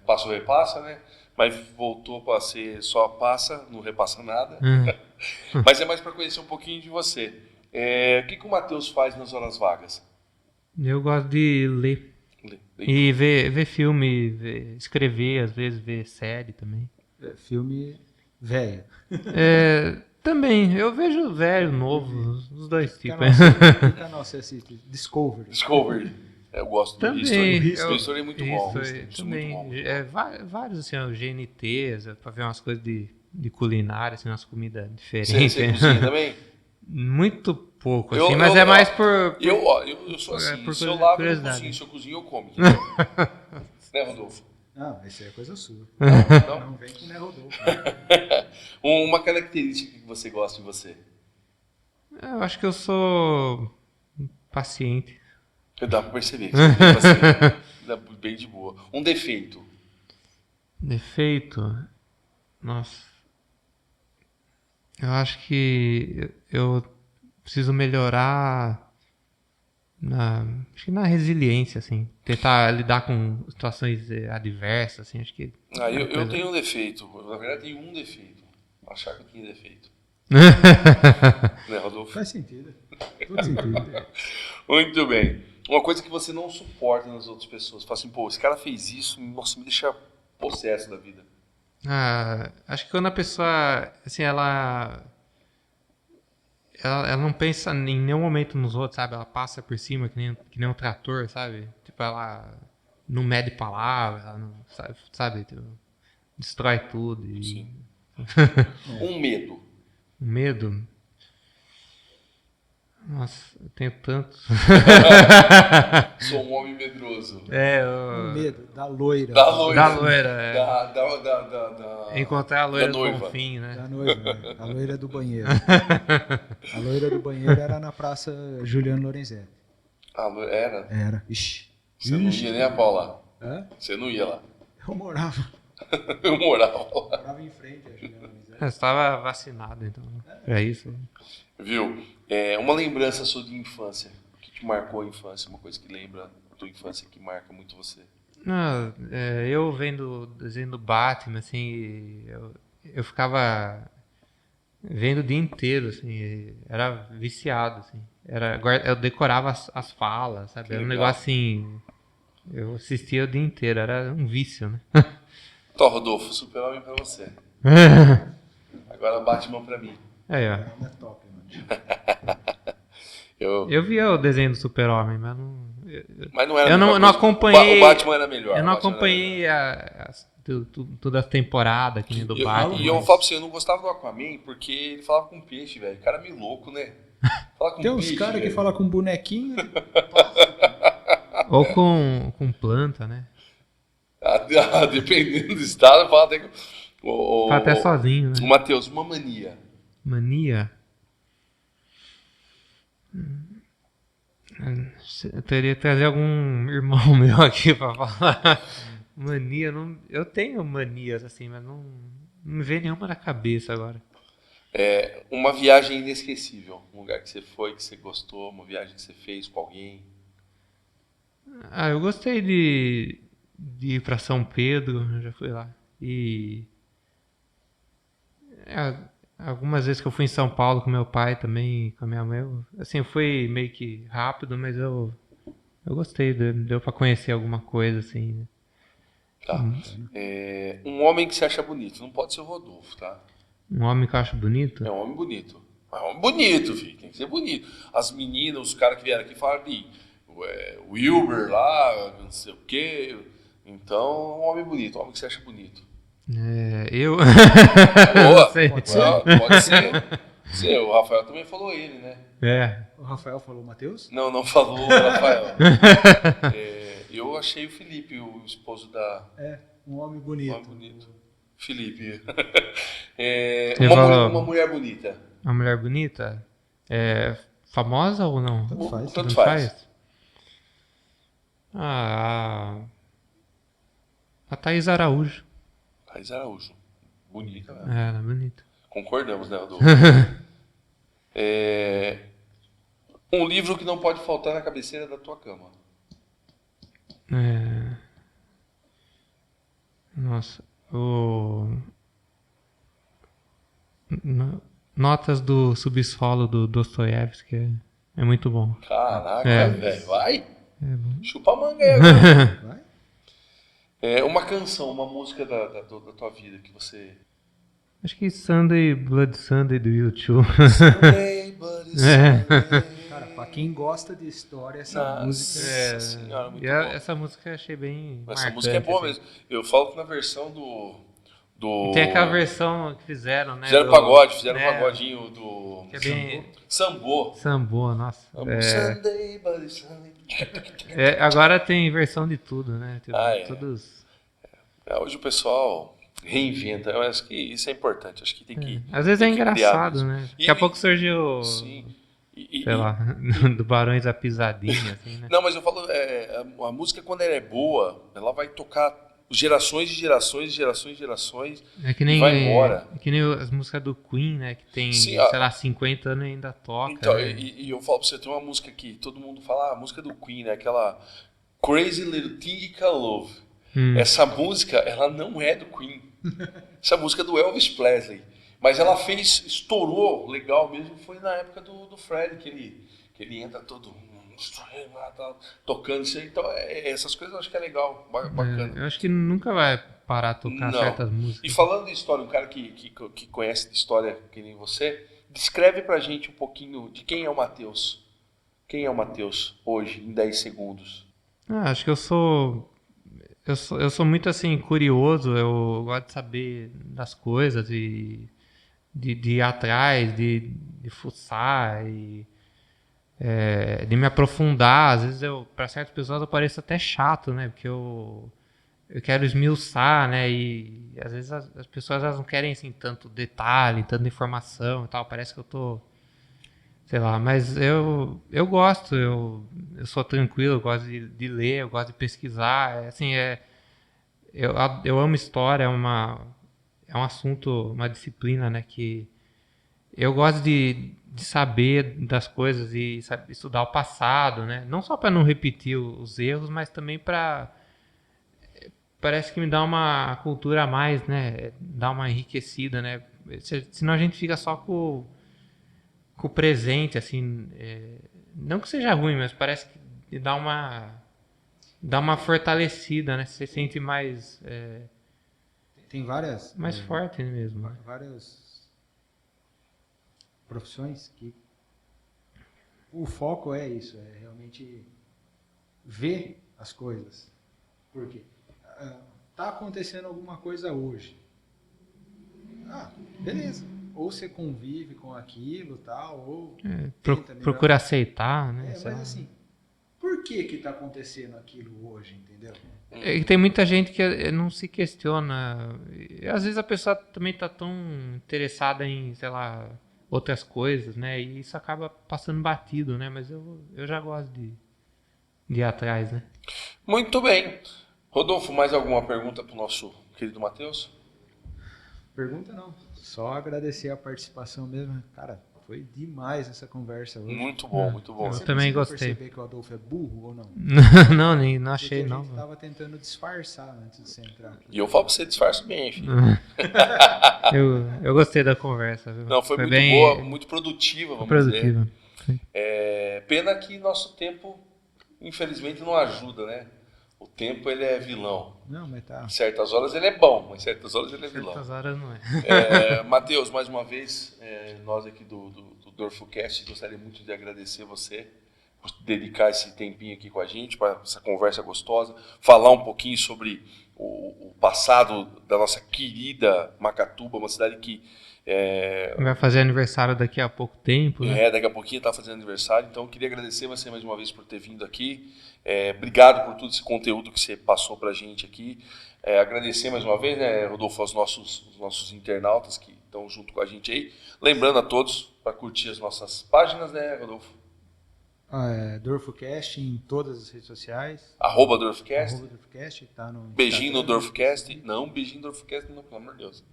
passo repassa, né? Mas voltou para ser só passa, não repassa nada. Mas é mais para conhecer um pouquinho de você. O que o Matheus faz nas horas vagas? Eu gosto de ler. E ver filme, escrever, às vezes ver série também. Filme velho. Também, eu vejo velho, novo, os dois tipos. Que canal você assiste? Discovery. Discovery. Eu gosto do Também. History. O History é muito bom. Também. Muito bom. Vários, assim, o GNTs, pra ver umas coisas de culinária, assim, umas comidas Você diferentes. cozinha também? Muito pouco, assim, mas é mais por... Eu sou assim, por se eu lavo, eu curiosidade. cozinho. Se eu cozinho, eu como. Entendeu? Né, Rodolfo? Não, isso aí é coisa sua. Não? Não vem com o Né Rodolfo. Uma característica que você gosta de você? Eu acho que eu sou paciente. Dá pra perceber que você é bem paciente. Dá bem de boa. Um defeito? Defeito? Nossa. Eu acho que eu preciso melhorar acho que na resiliência, assim. Tentar lidar com situações adversas, assim, acho que... Eu tenho um defeito. Na verdade, tenho um defeito. Achar que eu tinha defeito. Né, Rodolfo? Faz sentido. Tudo sentido. Muito bem. Uma coisa que você não suporta nas outras pessoas. Fala assim, pô, esse cara fez isso, nossa, me deixa possesso da vida. Acho que quando a pessoa, assim, ela não pensa em nenhum momento nos outros, sabe? Ela passa por cima que nem um trator, sabe? Tipo, ela não mede palavra, ela não, sabe? Tipo, destrói tudo. Sim. Um medo. Um medo? Nossa, eu tenho tantos. Sou um homem medroso. Um medo da loira. Da loira. Da loira, Da encontrar a loira da do noiva. Bonfim, né? Da noiva, né? A loira do banheiro. A loira do banheiro era na Praça Juliano Lorenzetti. Era? Era. Ixi. Você não ia nem a pau lá. Hã? Você não ia lá. Eu morava. Eu morava lá. Morava em frente a Juliano Lorenzetti. Eu estava vacinado, então. É isso. Viu? Uma lembrança sua de infância. O que te marcou a infância? Uma coisa que lembra a tua infância que marca muito você. Não, eu vendo o desenho do Batman, assim, eu ficava vendo o dia inteiro, assim, era viciado, assim. Eu decorava as falas, sabe? Era um negócio assim, eu assistia o dia inteiro, era um vício, né? Tó, Rodolfo, Super-Homem pra você. Agora Batman pra mim. Aí, ó. É top, mano. Eu Eu via o desenho do Super-Homem, mas não, Mas não era Eu a não mesma coisa. acompanhei. O Batman era melhor. Eu não o Batman era acompanhei toda a temporada que nem do Batman. E eu falo pra você, eu não gostava do Aquaman porque ele falava com peixe, velho. O cara é meio louco, né? Fala com Tem peixe, uns caras que velho. falam com bonequinho. Ou com planta, né? Dependendo do estado, fala até que. Fala até sozinho, O né? Matheus, uma mania. Mania? Eu teria que trazer algum irmão meu aqui pra falar. Mania, não, eu tenho manias assim, mas não me vem nenhuma na cabeça agora. Uma viagem inesquecível. Um lugar que você foi, que você gostou, uma viagem que você fez com alguém. Eu gostei de ir pra São Pedro, eu já fui lá. E algumas vezes que eu fui em São Paulo com meu pai também, com a minha mãe, assim, foi meio que rápido, mas eu gostei, deu pra conhecer alguma coisa, assim, né? Tá. Um homem que você acha bonito. Não pode ser o Rodolfo, tá? Um homem que eu acho bonito. É um homem bonito. É um homem bonito, filho. Tem que ser bonito. As meninas, os caras que vieram aqui falaram de Wilber lá, não sei o quê. Então, um homem bonito. Um homem que você acha bonito. Eu. Boa. Não sei. Pode ser. Pode ser. Sim, o Rafael também falou ele, né? O Rafael falou, Matheus? Não falou o Rafael. Eu achei o Felipe, o esposo da... Um homem Um bonito. homem bonito. Felipe. falou- Uma mulher bonita. Uma mulher bonita? Famosa ou não? Tanto faz. Tanto faz. A Thaís Araújo. Thaís Araújo. Bonita, né? Ela é bonita. Concordamos, né, Rodolfo? Um livro que não pode faltar na cabeceira da tua cama. Nossa. Notas do Subsolo do Dostoiévski é muito bom. Caraca, velho. Vai. Bom. Chupa a manga aí agora. Vai? Uma canção, uma música da tua vida que você... Acho que Sunday, Blood Sunday do YouTube. Sunday, Bloody Sunday. Cara, pra quem gosta de história, essa música Nossa senhora, muito E boa. essa música eu achei bem Essa marcante, música é boa assim. mesmo. Eu falo que na versão do... Tem aquela versão que fizeram, né? Fizeram do- pagode, fizeram né, pagodinho do... Que é bem... Sambô. Sambô, nossa. Sunday, Bloody Sunday. Agora tem versão de tudo, né? Todos... Hoje o pessoal reinventa. Eu acho que isso é importante. Acho que tem que... Às vezes tem é que criar engraçado, mesmo. né? Daqui a pouco surgiu, Sim. sei lá, do Barões da Pisadinha, assim, né? Não, mas eu falo, a música quando ela é boa, ela vai tocar gerações e gerações e gerações e gerações É que nem, e vai embora. é que nem as músicas do Queen, né? Que tem, Sim, sei lá, 50 anos e ainda toca. Então, né? e eu falo pra você, tem uma música que todo mundo fala, a música do Queen, né? Aquela Crazy Little Thing Called Love. Essa música, ela não é do Queen. Essa música é do Elvis Presley. Mas ela estourou legal mesmo, foi na época do Fred, que ele entra todo tocando isso aí. Então, essas coisas eu acho que é legal, bacana. Eu acho que nunca vai parar de tocar Não. certas músicas. E falando de história, um cara que conhece de história que nem você, descreve pra gente um pouquinho de quem é o Matheus. Quem é o Matheus hoje, em 10 segundos? Acho que eu sou muito assim curioso, eu gosto de saber das coisas e de ir atrás, de fuçar e de me aprofundar. Às vezes para certas pessoas eu pareço até chato, né? Porque eu quero esmiuçar, né? E às vezes as pessoas elas não querem assim tanto detalhe, tanta informação e tal. Parece que eu tô, sei lá, mas eu gosto, eu sou tranquilo, eu gosto de ler, eu gosto de pesquisar, assim, eu amo história, é um assunto, uma disciplina, né, que eu gosto de saber das coisas e estudar o passado, né, não só para não repetir os erros, mas também parece que me dá uma cultura a mais, né, dá uma enriquecida, né, senão a gente fica só com o presente, assim, não que seja ruim, mas parece que dá uma fortalecida, né? Você se sente mais tem várias... forte mesmo. Né? Várias profissões que o foco é isso, é realmente ver as coisas. Por quê? Tá acontecendo alguma coisa hoje. Beleza. Ou você convive com aquilo, tal, ou tenta melhorar. Procura aceitar, né? Mas assim, por que tá acontecendo aquilo hoje, entendeu? Tem muita gente que não se questiona. E, às vezes a pessoa também tá tão interessada em, sei lá, outras coisas, né? E isso acaba passando batido, né? Mas eu já gosto de ir atrás, né? Muito bem. Rodolfo, mais alguma pergunta para o nosso querido Matheus? Pergunta não. Só agradecer a participação mesmo. Cara, foi demais essa conversa hoje. Muito bom, muito bom. Eu também gostei. Você perceber que o Adolfo é burro ou não? não achei, Porque a não. gente tava tentando disfarçar antes de você entrar aqui. E eu falo para você, disfarça bem, filho. Eu gostei da conversa. Viu? Não, foi muito bem boa, muito produtiva, vamos produtiva. dizer. Pena que nosso tempo, infelizmente, não ajuda, né? O tempo, ele é vilão. Não, mas tá. Em certas horas ele é bom, mas em certas horas ele é vilão. Certas horas não é. Matheus, mais uma vez, nós aqui do DorfoCast gostaria muito de agradecer você por dedicar esse tempinho aqui com a gente, para essa conversa gostosa, falar um pouquinho sobre o passado da nossa querida Macatuba, uma cidade que... Vai fazer aniversário daqui a pouco tempo, né? Daqui a pouquinho está fazendo aniversário, então eu queria agradecer você mais uma vez por ter vindo aqui. Obrigado por todo esse conteúdo que você passou para a gente aqui. Agradecer mais uma vez, né, Rodolfo, aos nossos internautas que estão junto com a gente aí. Lembrando a todos para curtir as nossas páginas, né, Rodolfo? DorfoCast em todas as redes sociais. @DorfoCast. DorfoCast, tá no Beijinho no Instagram, DorfoCast. Não, beijinho no DorfoCast, não, pelo amor de Deus.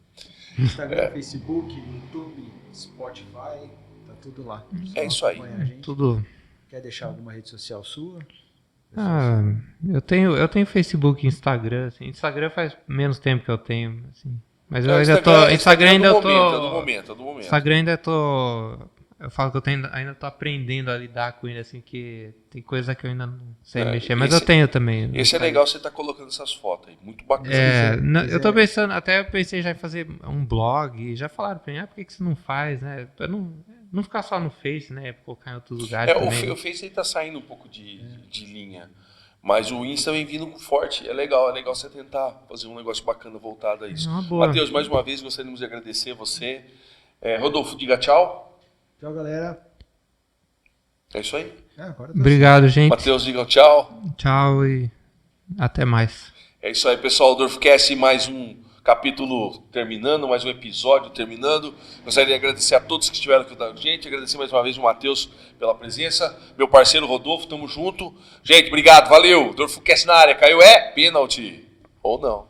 Instagram, Facebook, YouTube, Spotify, tá tudo lá. Só Isso aí. acompanha a gente. Tudo. Quer deixar alguma rede social sua? Eu tenho Facebook e Instagram, assim. Instagram faz menos tempo que eu tenho, assim. Mas eu ainda tô. Instagram ainda eu tô. É do momento. Instagram ainda tô. Eu falo que ainda tô aprendendo a lidar com ele, assim, que tem coisa que eu ainda não sei mexer, mas eu tenho também. Esse é legal você estar colocando essas fotos aí, muito bacana. Eu tô pensando, até eu pensei já em fazer um blog, e já falaram pra mim, por que você não faz, né? Pra não ficar só no Face, né? Colocar em outros lugares também. O Face aí tá saindo um pouco de linha, mas o Insta vem vindo forte, é legal você tentar fazer um negócio bacana voltado a isso. Matheus, mais uma vez gostaríamos de agradecer você. Rodolfo, diga tchau. Tchau, galera. É isso aí. Obrigado, gente. Matheus, diga tchau. Tchau e até mais. É isso aí, pessoal. O DorfoCast, mais um capítulo terminando, mais um episódio terminando. Gostaria de agradecer a todos que estiveram aqui com a gente. Agradecer mais uma vez o Matheus pela presença. Meu parceiro Rodolfo, tamo junto. Gente, obrigado, valeu. DorfoCast na área. Caiu pênalti. Ou não.